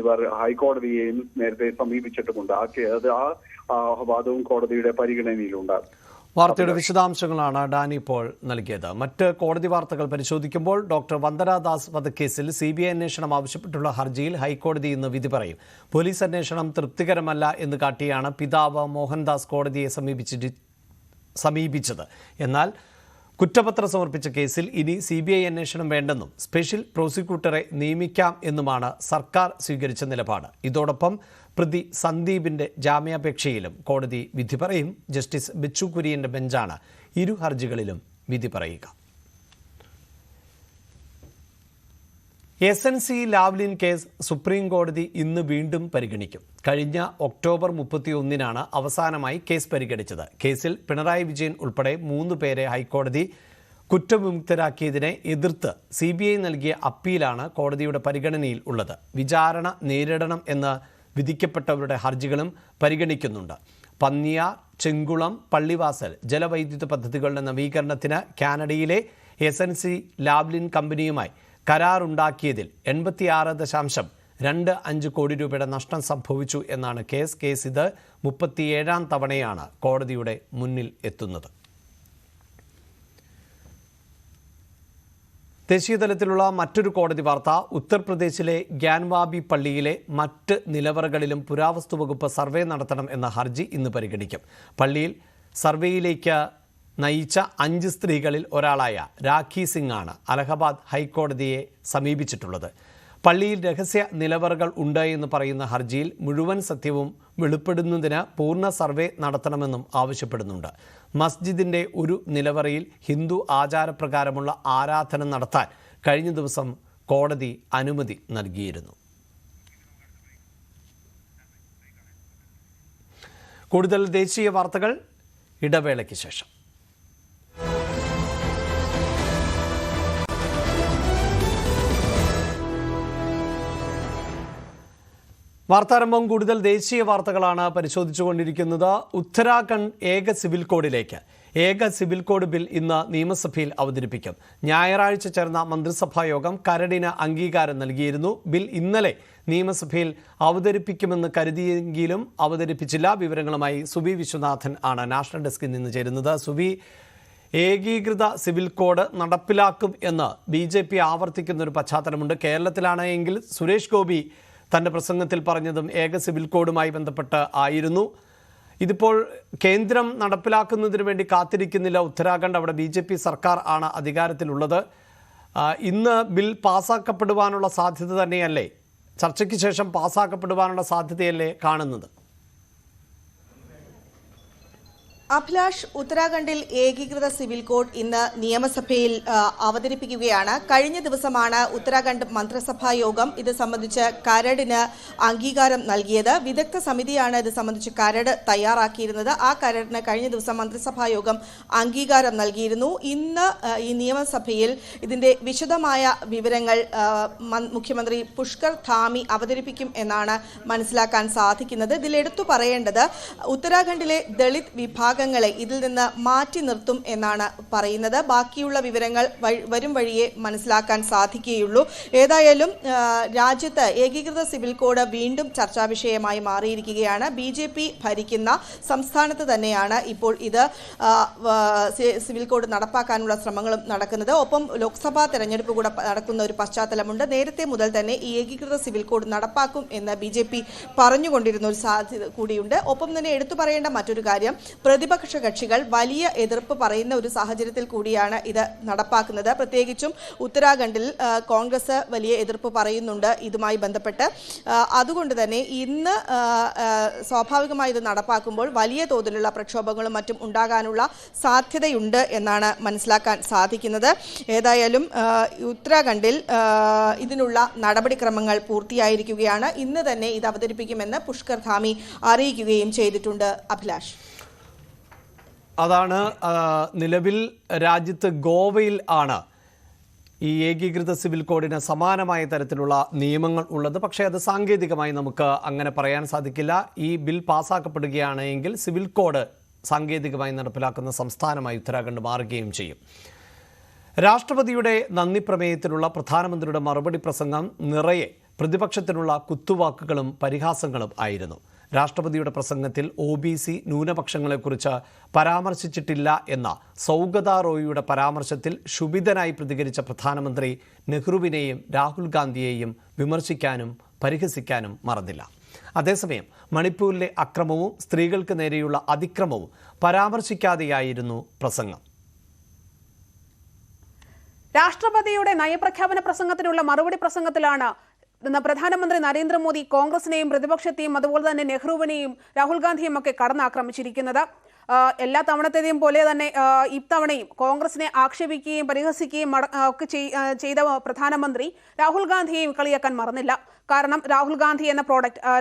ഇവർ ഹൈക്കോടതിയെയും നേരത്തെ സമീപിച്ചിട്ടുമുണ്ട്. ആ വാദവും കോടതിയുടെ പരിഗണനയിലുണ്ട്. വാർത്തയുടെ വിശദാംശങ്ങളാണ് ഡാനി പോൾ നൽകിയത്. മറ്റ് കോടതി വാർത്തകൾ പരിശോധിക്കുമ്പോൾ ഡോക്ടർ വന്ദനാദാസ് വധക്കേസിൽ CBI അന്വേഷണം ആവശ്യപ്പെട്ടുള്ള ഹർജിയിൽ ഹൈക്കോടതി ഇന്ന് വിധി പറയും. പോലീസ് അന്വേഷണം തൃപ്തികരമല്ല എന്ന് കാട്ടിയാണ് പിതാവ് മോഹൻദാസ് കോടതിയെ സമീപിച്ചത്. എന്നാൽ കുറ്റപത്രം സമർപ്പിച്ച കേസിൽ ഇനി CBI അന്വേഷണം വേണ്ടെന്നും സ്പെഷ്യൽ പ്രോസിക്യൂട്ടറെ നിയമിക്കാം എന്നുമാണ് സർക്കാർ സ്വീകരിച്ച നിലപാട്. ഇതോടൊപ്പം പ്രതി സന്ദീപിന്റെ ജാമ്യാപേക്ഷയിലും കോടതി വിധി പറയും. ജസ്റ്റിസ് ബിച്ചു കുര്യന്റെ ബെഞ്ചാണ് ഇരു ഹർജികളിലും വിധി പറയുക. SNC ലാവ്ലിൻ കേസ് സുപ്രീം കോടതി ഇന്ന് വീണ്ടും പരിഗണിക്കും. കഴിഞ്ഞ ഒക്ടോബർ 31 അവസാനമായി കേസ് പരിഗണിച്ചത്. കേസിൽ പിണറായി വിജയൻ ഉൾപ്പെടെ 3 പേരെ ഹൈക്കോടതി കുറ്റവിമുക്തരാക്കിയതിനെ എതിർത്ത് CBI നൽകിയ അപ്പീലാണ് കോടതിയുടെ പരിഗണനയിൽ ഉള്ളത്. വിചാരണ നേരിടണം എന്ന് വിധിക്കപ്പെട്ടവരുടെ ഹർജികളും പരിഗണിക്കുന്നുണ്ട്. പന്നിയാർ, ചെങ്കുളം, പള്ളിവാസൽ ജലവൈദ്യുത പദ്ധതികളുടെ നവീകരണത്തിന് കാനഡയിലെ SNC ലാവ്ലിൻ കമ്പനിയുമായി കരാറുണ്ടാക്കിയതിൽ 86.25 കോടി രൂപയുടെ നഷ്ടം സംഭവിച്ചു എന്നാണ് കേസ്. ഇത് 37ാം തവണയാണ് കോടതിയുടെ മുന്നിൽ എത്തുന്നത്. ദേശീയതലത്തിലുള്ള മറ്റൊരു കോടതി വാർത്ത. ഉത്തർപ്രദേശിലെ ഗ്യാൻവാബി പള്ളിയിലെ മറ്റ് നിലവറകളിലും പുരാവസ്തു വകുപ്പ് സർവേ നടത്തണം എന്ന ഹർജി ഇന്ന് പരിഗണിക്കും. പള്ളിയിൽ സർവേയിലേക്ക് നയിച്ച 5 സ്ത്രീകളിൽ ഒരാളായ രാഖി സിംഗ് ആണ് അലഹബാദ് ഹൈക്കോടതിയെ സമീപിച്ചിട്ടുള്ളത്. പള്ളിയിൽ രഹസ്യ നിലവറകൾ ഉണ്ട് എന്ന് പറയുന്ന ഹർജിയിൽ മുഴുവൻ സത്യവും വെളിപ്പെടുന്നതിന് പൂർണ്ണ സർവേ നടത്തണമെന്നും ആവശ്യപ്പെടുന്നുണ്ട്. മസ്ജിദിന്റെ ഒരു നിലവറയിൽ ഹിന്ദു ആചാരപ്രകാരമുള്ള ആരാധന നടത്താൻ കഴിഞ്ഞ ദിവസം കോടതി അനുമതി നൽകിയിരുന്നു. കൂടുതൽ ദേശീയ വാർത്തകൾ ഇടവേളയ്ക്ക് ശേഷം. വാർത്താരംഭം കൂടുതൽ ദേശീയ വാർത്തകളാണ് പരിശോധിച്ചുകൊണ്ടിരിക്കുന്നത്. ഉത്തരാഖണ്ഡ് ഏക സിവിൽ കോഡിലേക്ക് ബിൽ ഇന്ന് നിയമസഭയിൽ അവതരിപ്പിക്കും. ഞായറാഴ്ച ചേർന്ന മന്ത്രിസഭാ യോഗം കരടിന് അംഗീകാരം നൽകിയിരുന്നു. ബിൽ ഇന്നലെ നിയമസഭയിൽ അവതരിപ്പിക്കുമെന്ന് കരുതിയെങ്കിലും അവതരിപ്പിച്ചില്ല. വിവരങ്ങളുമായി സുബി വിശ്വനാഥൻ ആണ് നാഷണൽ ഡെസ്കിൽ നിന്ന് ചേരുന്നത്. സുബി, ഏകീകൃത സിവിൽ കോഡ് നടപ്പിലാക്കും എന്ന് BJP ആവർത്തിക്കുന്നൊരു പശ്ചാത്തലമുണ്ട്. കേരളത്തിലാണെങ്കിൽ സുരേഷ് ഗോപി തൻ്റെ പ്രസംഗത്തിൽ പറഞ്ഞതും ഏക സിവിൽ കോഡുമായി ബന്ധപ്പെട്ട് ആയിരുന്നു. ഇതിപ്പോൾ കേന്ദ്രം നടപ്പിലാക്കുന്നതിന് വേണ്ടി കാത്തിരിക്കുന്നില്ല ഉത്തരാഖണ്ഡ്. അവിടെ BJP സർക്കാർ ആണ് അധികാരത്തിലുള്ളത്. ഇന്ന് ബിൽ പാസ്സാക്കപ്പെടുവാനുള്ള സാധ്യത തന്നെയല്ലേ, ചർച്ചയ്ക്ക് ശേഷം പാസ്സാക്കപ്പെടുവാനുള്ള സാധ്യതയല്ലേ കാണുന്നത്? അഭിലാഷ്, ഉത്തരാഖണ്ഡിൽ ഏകീകൃത സിവിൽ കോഡ് ഇന്ന് നിയമസഭയിൽ അവതരിപ്പിക്കുകയാണ്. കഴിഞ്ഞ ദിവസമാണ് ഉത്തരാഖണ്ഡ് മന്ത്രിസഭാ യോഗം ഇത് സംബന്ധിച്ച് കരടിന് അംഗീകാരം നൽകിയത്. വിദഗ്ധ സമിതിയാണ് ഇത് സംബന്ധിച്ച് കരട് തയ്യാറാക്കിയിരുന്നത്. ആ കരടിന് കഴിഞ്ഞ ദിവസം മന്ത്രിസഭാ യോഗം അംഗീകാരം നൽകിയിരുന്നു. ഇന്ന് ഈ നിയമസഭയിൽ ഇതിന്റെ വിശദമായ വിവരങ്ങൾ മുഖ്യമന്ത്രി പുഷ്കർ ധാമി അവതരിപ്പിക്കും എന്നാണ് മനസ്സിലാക്കാൻ സാധിക്കുന്നത്. ഇതിൽ എടുത്തു പറയേണ്ടത് ഉത്തരാഖണ്ഡിലെ ദളിത് വിഭാഗങ്ങളെ ഇതിൽ നിന്ന് മാറ്റി നിർത്തും എന്നാണ് പറയുന്നത്. ബാക്കിയുള്ള വിവരങ്ങൾ വരും വഴിയെ മനസ്സിലാക്കാൻ സാധിക്കുകയുള്ളൂ. ഏതായാലും രാജ്യത്ത് ഏകീകൃത സിവിൽ കോഡ് വീണ്ടും ചർച്ചാ വിഷയമായി മാറിയിരിക്കുകയാണ്. BJP ഭരിക്കുന്ന സംസ്ഥാനത്ത് തന്നെയാണ് ഇപ്പോൾ ഇത് സിവിൽ കോഡ് നടപ്പാക്കാനുള്ള ശ്രമങ്ങളും നടക്കുന്നത്. ഒപ്പം ലോക്സഭാ തെരഞ്ഞെടുപ്പ് കൂടെ നടക്കുന്ന ഒരു പശ്ചാത്തലമുണ്ട്. നേരത്തെ മുതൽ തന്നെ ഈ ഏകീകൃത സിവിൽ കോഡ് നടപ്പാക്കും എന്ന് BJP പറഞ്ഞുകൊണ്ടിരുന്ന ഒരു സാധ്യത കൂടിയുണ്ട്. ഒപ്പം തന്നെ എടുത്തു പറയേണ്ട മറ്റൊരു കാര്യം, പ്രതിപക്ഷ കക്ഷികൾ വലിയ എതിർപ്പ് പറയുന്ന ഒരു സാഹചര്യത്തിൽ കൂടിയാണ് ഇത് നടപ്പാക്കുന്നത്. പ്രത്യേകിച്ചും ഉത്തരാഖണ്ഡിൽ കോൺഗ്രസ് വലിയ എതിർപ്പ് പറയുന്നുണ്ട് ഇതുമായി ബന്ധപ്പെട്ട്. അതുകൊണ്ട് തന്നെ ഇന്ന് സ്വാഭാവികമായി ഇത് നടപ്പാക്കുമ്പോൾ വലിയ തോതിലുള്ള പ്രക്ഷോഭങ്ങളും മറ്റും ഉണ്ടാകാനുള്ള സാധ്യതയുണ്ട് എന്നാണ് മനസ്സിലാക്കാൻ സാധിക്കുന്നത്. ഏതായാലും ഉത്തരാഖണ്ഡിൽ ഇതിനുള്ള നടപടിക്രമങ്ങൾ പൂർത്തിയായിരിക്കുകയാണ്. ഇന്ന് തന്നെ ഇത് അവതരിപ്പിക്കുമെന്ന് പുഷ്കർ ധാമി അറിയിക്കുകയും ചെയ്തിട്ടുണ്ട്. അഭിലാഷ്, അതാണ് നിലവിൽ രാജ്യത്ത് ഗോവയിൽ ആണ് ഈ ഏകീകൃത സിവിൽ കോഡിന് സമാനമായ തരത്തിലുള്ള നിയമങ്ങൾ ഉള്ളത്. പക്ഷേ അത് സാങ്കേതികമായി നമുക്ക് അങ്ങനെ പറയാൻ സാധിക്കില്ല. ഈ ബിൽ പാസ്സാക്കപ്പെടുകയാണെങ്കിൽ സിവിൽ കോഡ് സാങ്കേതികമായി നടപ്പിലാക്കുന്ന സംസ്ഥാനമായി ഉത്തരാഖണ്ഡ് മാറുകയും ചെയ്യും. രാഷ്ട്രപതിയുടെ നന്ദി പ്രമേയത്തിലുള്ള പ്രധാനമന്ത്രിയുടെ മറുപടി പ്രസംഗം നിറയെ പ്രതിപക്ഷത്തിനുള്ള കുത്തുവാക്കുകളും പരിഹാസങ്ങളും ആയിരുന്നു. രാഷ്ട്രപതിയുടെ പ്രസംഗത്തിൽ OBC ന്യൂനപക്ഷങ്ങളെക്കുറിച്ച് പരാമർശിച്ചിട്ടില്ല എന്ന സൗഗത റോയിയുടെ പരാമർശത്തിൽ ക്ഷുഭിതനായി പ്രതികരിച്ച പ്രധാനമന്ത്രി നെഹ്റുവിനെയും രാഹുൽ ഗാന്ധിയെയും വിമർശിക്കാനും പരിഹസിക്കാനും മറന്നില്ല. അതേസമയം മണിപ്പൂരിലെ അക്രമവും സ്ത്രീകൾക്ക് നേരെയുള്ള അതിക്രമവും പരാമർശിക്കാതെയായിരുന്നു പ്രസംഗം. രാഷ്ട്രപതിയുടെ നയപ്രഖ്യാപന പ്രസംഗത്തിനുള്ള മറുപടി പ്രസംഗത്തിലാണ് പ്രധാനമന്ത്രി നരേന്ദ്രമോദി കോൺഗ്രസിനെയും പ്രതിപക്ഷത്തെയും അതുപോലെ തന്നെ നെഹ്റുവിനെയും രാഹുൽ ഗാന്ധിയും ഒക്കെ കടന്നാക്രമിച്ചിരിക്കുന്നത്. എല്ലാ തവണത്തേയും പോലെ തന്നെ ഇത്തവണയും കോൺഗ്രസിനെ ആക്ഷേപിക്കുകയും പരിഹസിക്കുകയും ഒക്കെ ചെയ്ത പ്രധാനമന്ത്രി രാഹുൽ ഗാന്ധിയെയും കളിയാക്കാൻ മറന്നില്ല. കാരണം രാഹുൽ ഗാന്ധി എന്ന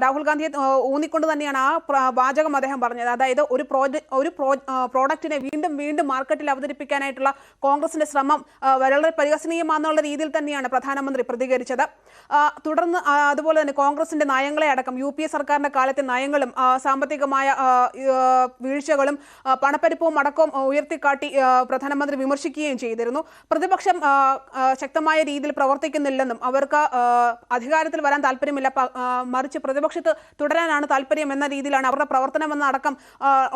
രാഹുൽ ഗാന്ധിയെ ഊന്നിക്കൊണ്ട് തന്നെയാണ് ആ വാചകം അദ്ദേഹം പറഞ്ഞത്. അതായത് ഒരു പ്രോഡക്റ്റിനെ വീണ്ടും മാർക്കറ്റിൽ അവതരിപ്പിക്കാനായിട്ടുള്ള കോൺഗ്രസിന്റെ ശ്രമം വളരെ പരിഹസനീയമാണെന്നുള്ള രീതിയിൽ തന്നെയാണ് പ്രധാനമന്ത്രി പ്രതികരിച്ചത്. തുടർന്ന് അതുപോലെ തന്നെ കോൺഗ്രസിന്റെ നയങ്ങളെ അടക്കം UPA സർക്കാരിന്റെ കാലത്തെ നയങ്ങളും സാമ്പത്തികമായ വീഴ്ചകളും പണപ്പെരുപ്പവും അടക്കവും ഉയർത്തിക്കാട്ടി പ്രധാനമന്ത്രി വിമർശിക്കുകയും ചെയ്തിരുന്നു. പ്രതിപക്ഷം ശക്തമായ രീതിയിൽ പ്രവർത്തിക്കുന്നില്ലെന്നും അവർക്ക് അധികാരത്തിൽ വരാൻ താല്പര്യമില്ല, മറിച്ച് പ്രതിപക്ഷത്ത് തുടരാനാണ് താല്പര്യം എന്ന രീതിയിലാണ് അവരുടെ പ്രവർത്തനമെന്ന അടക്കം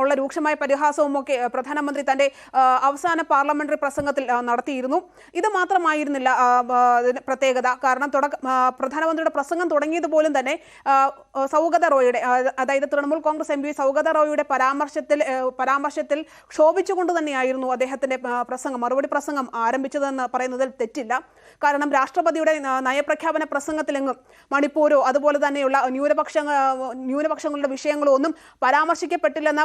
ഉള്ള രൂക്ഷമായ പരിഹാസവും ഒക്കെ പ്രധാനമന്ത്രി തന്റെ അവസാന പാർലമെന്ററി പ്രസംഗത്തിൽ നടത്തിയിരുന്നു. ഇത് മാത്രമായിരുന്നില്ല പ്രത്യേകത. കാരണം പ്രധാനമന്ത്രിയുടെ പ്രസംഗം തുടങ്ങിയത് പോലും തന്നെ സൗഗത റോയിയുടെ, അതായത് തൃണമൂൽ കോൺഗ്രസ് MP സൗഗത റോയിയുടെ പരാമർശത്തിൽ ക്ഷോഭിച്ചുകൊണ്ട് തന്നെയായിരുന്നു അദ്ദേഹത്തിന്റെ മറുപടി പ്രസംഗം ആരംഭിച്ചതെന്ന് പറയുന്നതിൽ തെറ്റില്ല. കാരണം രാഷ്ട്രപതിയുടെ നയപ്രഖ്യാപന പ്രസംഗത്തിലെങ്ങും മണിപ്പൂരോ അതുപോലെ തന്നെയുള്ള ന്യൂനപക്ഷങ്ങളുടെ വിഷയങ്ങളോ ഒന്നും പരാമർശിക്കപ്പെട്ടില്ലെന്ന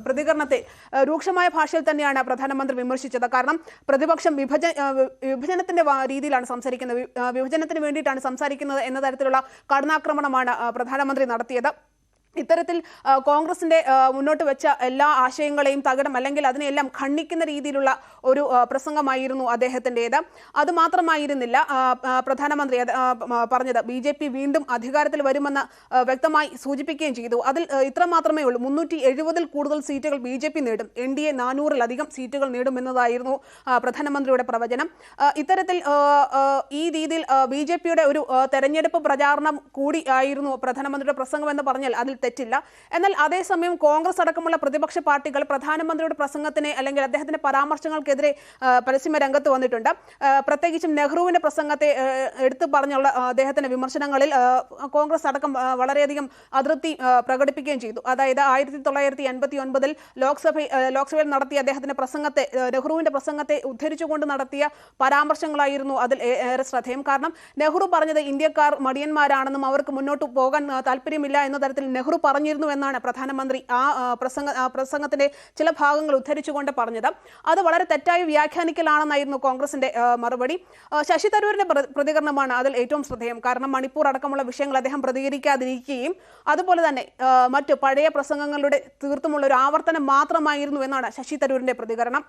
പ്രതികരണത്തെ രൂക്ഷമായ ഭാഷയിൽ തന്നെയാണ് പ്രധാനമന്ത്രി വിമർശിച്ചത്. കാരണം പ്രതിപക്ഷം വിഭജനത്തിന്റെ രീതിയിലാണ് സംസാരിക്കുന്നത്, വിഭജനത്തിന് വേണ്ടിയിട്ടാണ് സംസാരിക്കുന്നത് എന്ന തരത്തിലുള്ള കടന്നാക്രമണമാണ് പ്രധാനമന്ത്രി നടത്തിയത്. ഇത്തരത്തിൽ കോൺഗ്രസിന്റെ മുന്നോട്ട് വെച്ച എല്ലാ ആശയങ്ങളെയും തകിടം അല്ലെങ്കിൽ അതിനെല്ലാം ഖണ്ഡിക്കുന്ന രീതിയിലുള്ള ഒരു പ്രസംഗമായിരുന്നു അദ്ദേഹത്തിൻ്റെത്. അത് മാത്രമായിരുന്നില്ല പ്രധാനമന്ത്രി പറഞ്ഞത്. BJP വീണ്ടും അധികാരത്തിൽ വരുമെന്ന് വ്യക്തമായി സൂചിപ്പിക്കുകയും ചെയ്തു. അതിൽ ഇത്ര മാത്രമേ ഉള്ളൂ, 370-ൽ കൂടുതൽ സീറ്റുകൾ BJP നേടും, NDA 400-ലധികം സീറ്റുകൾ നേടുമെന്നതായിരുന്നു പ്രധാനമന്ത്രിയുടെ പ്രവചനം. ഇത്തരത്തിൽ ഈ രീതിയിൽ BJPയുടെ ഒരു തെരഞ്ഞെടുപ്പ് പ്രചാരണം കൂടി ആയിരുന്നു പ്രധാനമന്ത്രിയുടെ പ്രസംഗം എന്ന് പറഞ്ഞാൽ അതിൽ തെറ്റില്ല. എന്നാൽ അതേസമയം കോൺഗ്രസ് അടക്കമുള്ള പ്രതിപക്ഷ പാർട്ടികൾ പ്രധാനമന്ത്രിയുടെ പ്രസംഗത്തിന് അല്ലെങ്കിൽ അദ്ദേഹത്തിന്റെ പരാമർശങ്ങൾക്കെതിരെ പരസ്യമ രംഗത്ത് വന്നിട്ടുണ്ട്. പ്രത്യേകിച്ചും നെഹ്റുവിന്റെ പ്രസംഗത്തെ എടുത്തു പറഞ്ഞുള്ള അദ്ദേഹത്തിന്റെ വിമർശനങ്ങളിൽ കോൺഗ്രസ് അടക്കം വളരെയധികം അതൃപ്തി പ്രകടിപ്പിക്കുകയും ചെയ്തു. അതായത് 1989-ൽ ലോക്സഭയിൽ നടത്തിയ അദ്ദേഹത്തിന്റെ പ്രസംഗത്തെ, നെഹ്റുവിന്റെ പ്രസംഗത്തെ ഉദ്ധരിച്ചുകൊണ്ട് നടത്തിയ പരാമർശങ്ങളായിരുന്നു അതിൽ ഏറെ ശ്രദ്ധേയം. കാരണം നെഹ്റു പറഞ്ഞത് ഇന്ത്യക്കാർ മടിയന്മാരാണെന്നും അവർക്ക് മുന്നോട്ട് പോകാൻ താല്പര്യമില്ല എന്ന തരത്തിൽ നെഹ്റു പറഞ്ഞിരുന്നു എന്നാണ് പ്രധാനമന്ത്രി പ്രസംഗത്തിന്റെ ചില ഭാഗങ്ങൾ ഉദ്ധരിച്ചുകൊണ്ട് പറഞ്ഞത്. അത് വളരെ തെറ്റായി വ്യാഖ്യാനിക്കലാണെന്നായിരുന്നു കോൺഗ്രസിന്റെ മറുപടി. ശശി തരൂരിന്റെ പ്രതികരണമാണ് അതിൽ ഏറ്റവും ശ്രദ്ധേയം. കാരണം മണിപ്പൂർ അടക്കമുള്ള വിഷയങ്ങൾ അദ്ദേഹം പ്രതികരിക്കാതിരിക്കുകയും അതുപോലെ തന്നെ മറ്റു പഴയ പ്രസംഗങ്ങളുടെ തീർത്തുമുള്ള ഒരു ആവർത്തനം മാത്രമായിരുന്നു എന്നാണ് ശശി തരൂരിന്റെ പ്രതികരണം.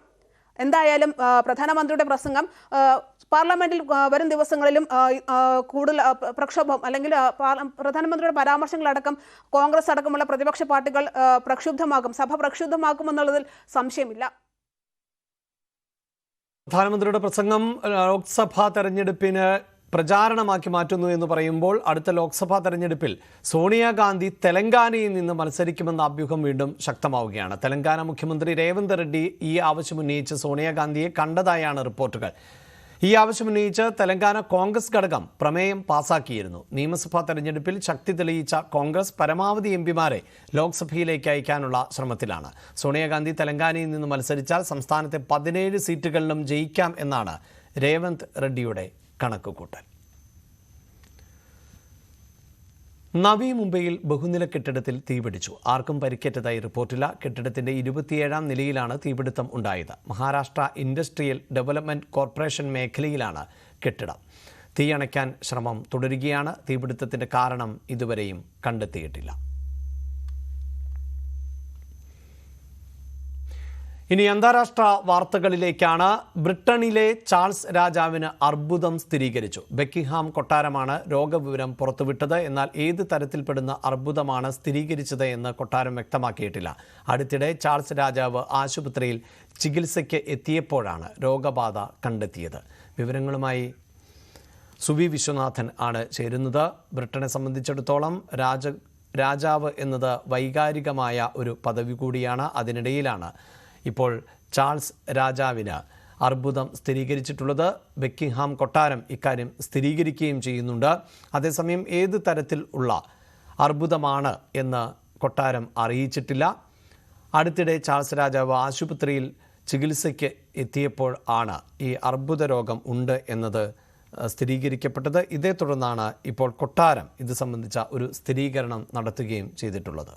എന്തായാലും പ്രധാനമന്ത്രിയുടെ പ്രസംഗം പാർലമെന്റിൽ വരും ദിവസങ്ങളിലും കൂടുതൽ പ്രക്ഷോഭം അല്ലെങ്കിൽ പ്രധാനമന്ത്രിയുടെ പരാമർശങ്ങളടക്കം കോൺഗ്രസ് അടക്കമുള്ള പ്രതിപക്ഷ പാർട്ടികൾ സഭ പ്രക്ഷുബ്ധമാക്കുമെന്നുള്ളതിൽ സംശയമില്ല. പ്രധാനമന്ത്രിയുടെ പ്രസംഗം ലോക്സഭാ തെരഞ്ഞെടുപ്പിന് പ്രചാരണമാക്കി മാറ്റുന്നു എന്ന് പറയുമ്പോൾ അടുത്ത ലോക്സഭാ തെരഞ്ഞെടുപ്പിൽ സോണിയാഗാന്ധി തെലങ്കാനയിൽ നിന്ന് മത്സരിക്കുമെന്ന അഭ്യൂഹം വീണ്ടും ശക്തമാവുകയാണ്. തെലങ്കാന മുഖ്യമന്ത്രി രേവന്ത് റെഡ്ഡി ഈ ആവശ്യമുന്നയിച്ച് സോണിയാഗാന്ധിയെ കണ്ടതായാണ് റിപ്പോർട്ടുകൾ. ഈ ആവശ്യമുന്നയിച്ച് തെലങ്കാന കോൺഗ്രസ് ഘടകം പ്രമേയം പാസാക്കിയിരുന്നു. നിയമസഭാ തെരഞ്ഞെടുപ്പിൽ ശക്തി തെളിയിച്ച കോൺഗ്രസ് പരമാവധി എംപിമാരെ ലോക്സഭയിലേക്ക് അയക്കാനുള്ള ശ്രമത്തിലാണ്. സോണിയാഗാന്ധി തെലങ്കാനയിൽ നിന്ന് മത്സരിച്ചാൽ സംസ്ഥാനത്തെ 17 സീറ്റുകളിലും ജയിക്കാം എന്നാണ് രേവന്ത് റെഡ്ഡിയുടെ കണക്കുകൂട്ടൽ. നവി മുംബൈയിൽ ബഹുനില കെട്ടിടത്തിൽ തീപിടിച്ചു. ആർക്കും പരിക്കേറ്റതായി റിപ്പോർട്ടില്ല. കെട്ടിടത്തിന്റെ 27ാം നിലയിലാണ് തീപിടുത്തം ഉണ്ടായത്. മഹാരാഷ്ട്ര ഇൻഡസ്ട്രിയൽ ഡെവലപ്മെന്റ് കോർപ്പറേഷൻ മേഖലയിലാണ് കെട്ടിടം. തീയണയ്ക്കാൻ ശ്രമം തുടരുകയാണ്. തീപിടുത്തത്തിന്റെ കാരണം ഇതുവരെയും കണ്ടെത്തിയിട്ടില്ല. ഇനി അന്താരാഷ്ട്ര വാർത്തകളിലേക്കാണ്. ബ്രിട്ടനിലെ ചാൾസ് രാജാവിന് അർബുദം സ്ഥിരീകരിച്ചു. ബക്കിംഗ്ഹാം കൊട്ടാരമാണ് രോഗവിവരം പുറത്തുവിട്ടത്. എന്നാൽ ഏത് തരത്തിൽപ്പെടുന്ന അർബുദമാണ് സ്ഥിരീകരിച്ചത് എന്ന് കൊട്ടാരം വ്യക്തമാക്കിയിട്ടില്ല. അടുത്തിടെ ചാൾസ് രാജാവ് ആശുപത്രിയിൽ ചികിത്സയ്ക്ക് എത്തിയപ്പോഴാണ് രോഗബാധ കണ്ടെത്തിയത്. വിവരങ്ങളുമായി സുവി വിശ്വനാഥൻ ആണ് ചേരുന്നത്. ബ്രിട്ടനെ സംബന്ധിച്ചിടത്തോളം രാജാവ് എന്നത് വൈകാരികമായ ഒരു പദവി കൂടിയാണ്. അതിനിടയിലാണ് ഇപ്പോൾ ചാൾസ് രാജാവിന് അർബുദം സ്ഥിരീകരിച്ചിട്ടുള്ളത്. ബക്കിംഗ്ഹാം കൊട്ടാരം ഇക്കാര്യം സ്ഥിരീകരിക്കുകയും ചെയ്യുന്നുണ്ട്. അതേസമയം ഏത് തരത്തിൽ ഉള്ള അർബുദമാണ് എന്ന് കൊട്ടാരം അറിയിച്ചിട്ടില്ല. അടുത്തിടെ ചാൾസ് രാജാവ് ആശുപത്രിയിൽ ചികിത്സയ്ക്ക് എത്തിയപ്പോൾ ആണ് ഈ അർബുദ രോഗം ഉണ്ട് എന്നത് സ്ഥിരീകരിക്കപ്പെട്ടത്. ഇതേ തുടർന്നാണ് ഇപ്പോൾ കൊട്ടാരം ഇത് സംബന്ധിച്ച ഒരു സ്ഥിരീകരണം നടത്തുകയും ചെയ്തിട്ടുള്ളത്.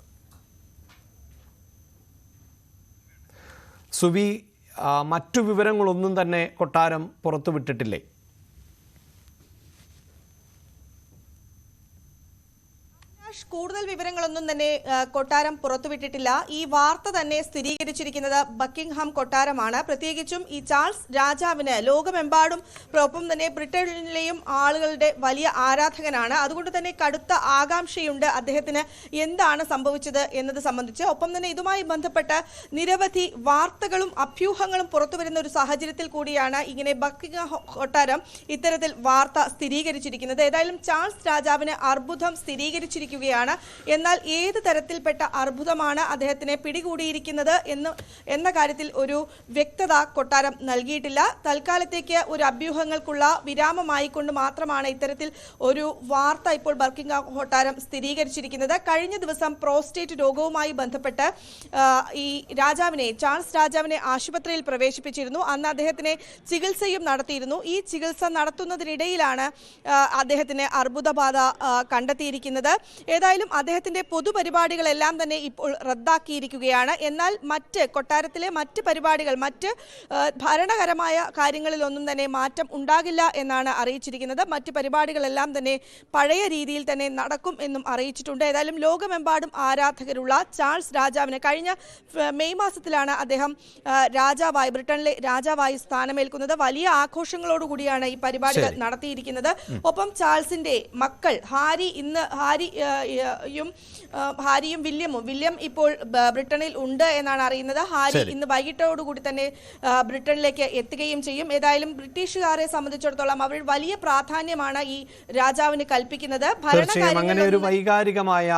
സുവി, മറ്റു വിവരങ്ങളൊന്നും തന്നെ കൊട്ടാരം പുറത്തുവിട്ടിട്ടില്ലേ? കൂടുതൽ വിവരങ്ങളൊന്നും തന്നെ കൊട്ടാരം പുറത്തുവിട്ടിട്ടില്ല. ഈ വാർത്ത തന്നെ സ്ഥിരീകരിച്ചിരിക്കുന്നത് ബക്കിംഗ്ഹാം കൊട്ടാരമാണ്. പ്രത്യേകിച്ചും ഈ ചാൾസ് രാജാവിന് ലോകമെമ്പാടും ഒപ്പം തന്നെ ബ്രിട്ടനിലെയും ആളുകളുടെ വലിയ ആരാധകനാണ്. അതുകൊണ്ട് തന്നെ കടുത്ത ആകാംക്ഷയുണ്ട് അദ്ദേഹത്തിന് എന്താണ് സംഭവിച്ചത് എന്നത് സംബന്ധിച്ച്. ഒപ്പം തന്നെ ഇതുമായി ബന്ധപ്പെട്ട് നിരവധി വാർത്തകളും അഭ്യൂഹങ്ങളും പുറത്തുവരുന്ന ഒരു സാഹചര്യത്തിൽ കൂടിയാണ് ഇങ്ങനെ ബക്കിംഗ്ഹാം കൊട്ടാരം ഇത്തരത്തിൽ വാർത്ത സ്ഥിരീകരിച്ചിരിക്കുന്നത്. ഏതായാലും ചാൾസ് രാജാവിന് അർബുദം സ്ഥിരീകരിച്ചിരിക്കുകയാണ്. എന്നാൽ ഏത് തരത്തിൽപ്പെട്ട അർബുദമാണ് അദ്ദേഹത്തിനെ പിടികൂടിയിരിക്കുന്നത് എന്ന കാര്യത്തിൽ ഒരു വ്യക്തത കൊട്ടാരം നൽകിയിട്ടില്ല. തൽക്കാലത്തേക്ക് ഒരു അഭ്യൂഹങ്ങൾക്കുള്ള വിരാമമായിക്കൊണ്ട് മാത്രമാണ് ഇത്തരത്തിൽ ഒരു വാർത്ത ഇപ്പോൾ ബക്കിംഗ്ഹാം കൊട്ടാരം സ്ഥിരീകരിച്ചിരിക്കുന്നത്. കഴിഞ്ഞ ദിവസം പ്രോസ്റ്റേറ്റ് രോഗവുമായി ബന്ധപ്പെട്ട് ഈ ചാൾസ് രാജാവിനെ ആശുപത്രിയിൽ പ്രവേശിപ്പിച്ചിരുന്നു. അന്ന് അദ്ദേഹത്തിനെ ചികിത്സയും നടത്തിയിരുന്നു. ഈ ചികിത്സ നടത്തുന്നതിനിടയിലാണ് അദ്ദേഹത്തിന് അർബുദബാധ കണ്ടെത്തിയിരിക്കുന്നത്. ഏതായാലും അദ്ദേഹത്തിന്റെ പൊതുപരിപാടികളെല്ലാം തന്നെ ഇപ്പോൾ റദ്ദാക്കിയിരിക്കുകയാണ്. എന്നാൽ കൊട്ടാരത്തിലെ മറ്റ് പരിപാടികൾ, മറ്റ് ഭരണകരമായ കാര്യങ്ങളിലൊന്നും തന്നെ മാറ്റം ഉണ്ടാകില്ല എന്നാണ് അറിയിച്ചിരിക്കുന്നത്. മറ്റ് പരിപാടികളെല്ലാം തന്നെ പഴയ രീതിയിൽ തന്നെ നടക്കും എന്നും അറിയിച്ചിട്ടുണ്ട്. ഏതായാലും ലോകമെമ്പാടും ആരാധകരുള്ള ചാൾസ് രാജാവിന് കഴിഞ്ഞ മെയ് മാസത്തിലാണ് അദ്ദേഹം ബ്രിട്ടനിലെ രാജാവായി സ്ഥാനമേൽക്കുന്നത്. വലിയ ആഘോഷങ്ങളോടുകൂടിയാണ് ഈ പരിപാടികൾ നടത്തിയിരിക്കുന്നത്. ഒപ്പം ചാൾസിന്റെ മക്കൾ ഹാരിയും വില്യം ഇപ്പോൾ ബ്രിട്ടനിൽ ഉണ്ട് എന്നാണ് അറിയുന്നത്. ഹാരി ഇന്ന് വൈകിട്ടോടുകൂടി തന്നെ ബ്രിട്ടനിലേക്ക് എത്തുകയും ചെയ്യും. ഏതായാലും ബ്രിട്ടീഷുകാരെ സംബന്ധിച്ചിടത്തോളം അവർ വലിയ പ്രാധാന്യമാണ് ഈ രാജാവിന് കൽപ്പിക്കുന്നത്. അങ്ങനെ ഒരു വൈകാരികമായ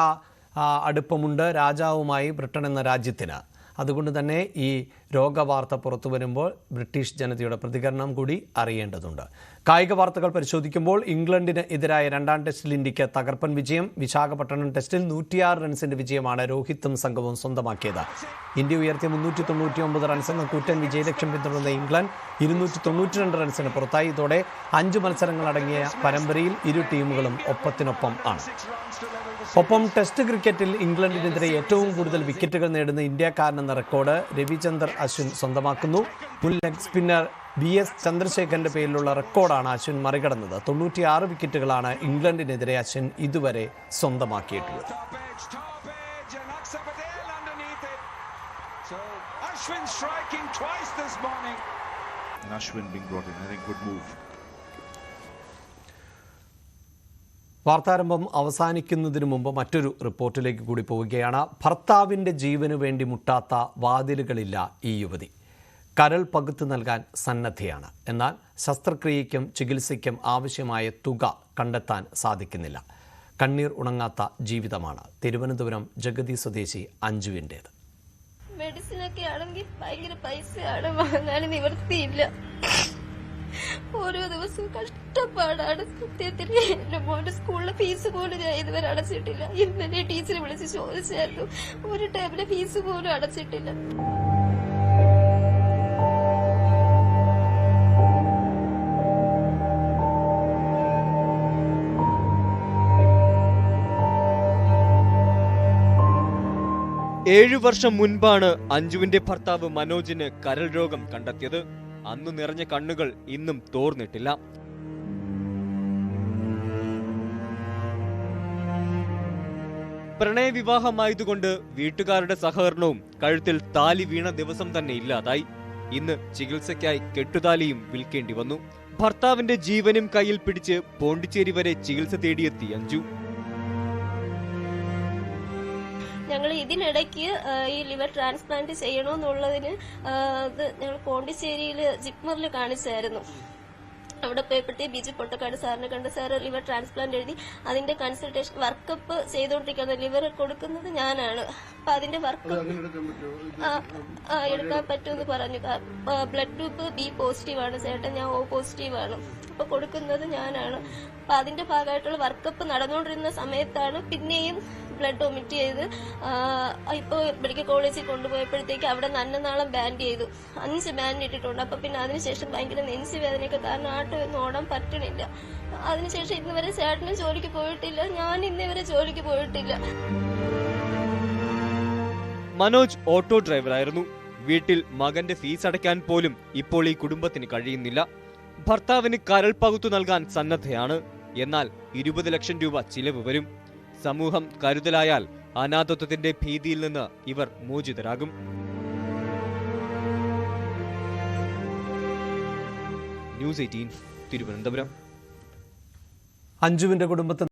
അടുപ്പമുണ്ട് രാജാവുമായി ബ്രിട്ടൻ എന്ന രാജ്യത്തിന്. അതുകൊണ്ട് തന്നെ ഈ രോഗവാർത്ത പുറത്തു വരുമ്പോൾ ബ്രിട്ടീഷ് ജനതയുടെ പ്രതികരണം കൂടി അറിയേണ്ടതുണ്ട്. കായിക വാർത്തകൾ പരിശോധിക്കുമ്പോൾ ഇംഗ്ലണ്ടിന് എതിരായ രണ്ടാം ടെസ്റ്റിൽ ഇന്ത്യക്ക് തകർപ്പൻ വിജയം. വിശാഖപട്ടണം ടെസ്റ്റിൽ 106 റൺസിന്റെ വിജയമാണ് രോഹിത്തും സംഘവും സ്വന്തമാക്കിയത്. ഇന്ത്യ ഉയർത്തിയ 399 റൺസ് എന്ന കൂറ്റൻ വിജയലക്ഷ്യം പിന്തുടർന്ന ഇംഗ്ലണ്ട് 292 റൺസിന് പുറത്തായി. ഇതോടെ 5 മത്സരങ്ങളടങ്ങിയ പരമ്പരയിൽ ഇരു ടീമുകളും ഒപ്പത്തിനൊപ്പം ആണ്. ഒപ്പം ടെസ്റ്റ് ക്രിക്കറ്റിൽ ഇംഗ്ലണ്ടിനെതിരെ ഏറ്റവും കൂടുതൽ വിക്കറ്റുകൾ നേടുന്ന ഇന്ത്യക്കാരനെന്ന റെക്കോർഡ് രവിചന്ദർ അശ്വിൻ സ്വന്തമാക്കുന്നു. മുൻ ലെഗ് സ്പിന്നർ BS ചന്ദ്രശേഖരന്റെ പേരിലുള്ള റെക്കോർഡാണ് അശ്വിൻ മറികടന്നത്. 96 വിക്കറ്റുകളാണ് ഇംഗ്ലണ്ടിനെതിരെ അശ്വിൻ ഇതുവരെ സ്വന്തമാക്കിയിട്ടുള്ളത്. വാർത്താരംഭം അവസാനിക്കുന്നതിന് മുമ്പ് മറ്റൊരു റിപ്പോർട്ടിലേക്ക് കൂടി പോവുകയാണ്. ഭർത്താവിൻ്റെ ജീവന് വേണ്ടി മുട്ടാത്ത വാതിലുകളില്ല ഈ യുവതി. കരൾ പകുത്തു നൽകാൻ സന്നദ്ധയാണ്. എന്നാൽ ശസ്ത്രക്രിയയ്ക്കും ചികിത്സയ്ക്കും ആവശ്യമായ തുക കണ്ടെത്താൻ സാധിക്കുന്നില്ല. കണ്ണീർ ഉണങ്ങാത്ത ജീവിതമാണ് തിരുവനന്തപുരം ജഗതി സ്വദേശി അഞ്ജുവിൻ്റേത്. മെഡിസിനൊക്കെ ആണെങ്കിൽ ഭയങ്കര പൈസയാണ്, വാങ്ങാൻ നിവർത്തിയില്ല. ഓരോ ദിവസവും കഷ്ടപ്പാടാണ്. സത്യത്തിൽ എന്റെ മോന്റെ സ്കൂളിലെ ഫീസ് പോലും ഞാൻ ഇതുവരെ അടച്ചിട്ടില്ല. ഇന്നലെ ടീച്ചറെ വിളിച്ച് ചോദിച്ചായിരുന്നു, ഒരു ടൈമിലെ ഫീസ് പോലും അടച്ചിട്ടില്ല. ഏഴു വർഷം മുൻപാണ് അഞ്ജുവിന്റെ ഭർത്താവ് മനോജിന് കരൾ രോഗം കണ്ടെത്തിയത്. അന്നു നിറഞ്ഞ കണ്ണുകൾ ഇന്നും തോർന്നിട്ടില്ല. പ്രണയവിവാഹമായതുകൊണ്ട് വീട്ടുകാരുടെ സഹകരണവും കഴുത്തിൽ താലി വീണ ദിവസം തന്നെ ഇല്ലാതായി. ഇന്ന് ചികിത്സയ്ക്കായി കെട്ടുതാലിയും വിൽക്കേണ്ടി വന്നു. ഭർത്താവിന്റെ ജീവനും കയ്യിൽ പിടിച്ച് പോണ്ടിച്ചേരി വരെ ചികിത്സ തേടിയെത്തി അഞ്ജു. ഞങ്ങൾ ഇതിനിടയ്ക്ക് ഈ ലിവർ ട്രാൻസ്പ്ലാന്റ് ചെയ്യണമെന്നുള്ളതിന് ഞങ്ങൾ പോണ്ടിച്ചേരിയിൽ ജിപ്മറിൽ കാണിച്ചായിരുന്നു. അവിടെ പോയപ്പോഴത്തേ ബിജു പൊട്ടക്കാട് സാറിനെ കണ്ട് സാറ് ലിവർ ട്രാൻസ്പ്ലാന്റ് എഴുതി അതിന്റെ കൺസൾട്ടേഷൻ വർക്കപ്പ് ചെയ്തുകൊണ്ടിരിക്കുന്നത്. ലിവർ കൊടുക്കുന്നത് ഞാനാണ്. അപ്പൊ അതിന്റെ വർക്കപ്പ് എടുക്കാൻ പറ്റുമെന്ന് പറഞ്ഞു. ബ്ലഡ് ഗ്രൂപ്പ് ബി പോസിറ്റീവ് ആണ് ചേട്ടൻ, ഞാൻ O പോസിറ്റീവ് ആണ്. അപ്പൊ കൊടുക്കുന്നത് ഞാനാണ്. അപ്പൊ അതിന്റെ ഭാഗമായിട്ടുള്ള വർക്കപ്പ് നടന്നുകൊണ്ടിരുന്ന സമയത്താണ് പിന്നെയും ബ്ലഡ് ഒമിറ്റ് ചെയ്ത് ഇപ്പോൾ മെഡിക്കൽ കോളേജിൽ കൊണ്ടുപോയപ്പോഴത്തേക്ക് അവിടെ നന്നനാളം ബാൻഡ് ചെയ്തു. 5 ബാൻഡ് ഇട്ടിട്ടുണ്ട്. അപ്പൊ പിന്നെ അതിനുശേഷം ഭയങ്കര നെഞ്ചു വേദനയൊക്കെ കാരണം ആട്ടൊന്നും ഓടാൻ പറ്റണില്ല. അതിനുശേഷം ഇന്ന് വരെ ചേട്ടനും ജോലിക്ക് പോയിട്ടില്ല, ഞാൻ ഇന്ന് വരെ ജോലിക്ക് പോയിട്ടില്ല. മനോജ് ഓട്ടോ ഡ്രൈവറായിരുന്നു. വീട്ടിൽ മകന്റെ ഫീസ് അടയ്ക്കാൻ പോലും ഇപ്പോൾ ഈ കുടുംബത്തിന് കഴിയുന്നില്ല. ഭർത്താവിന് കരൾ പകുത്തു നൽകാൻ സന്നദ്ധയാണ്. എന്നാൽ 20 ലക്ഷം രൂപ ചിലവ് വരും. സമൂഹം കരുതലായാൽ അനാഥത്വത്തിന്റെ ഭീതിയിൽ നിന്ന് ഇവർ മോചിതരാകും. ന്യൂസ് 18 തിരുവനന്തപുരം. അഞ്ജുവിന്റെ കുടുംബത്തിന്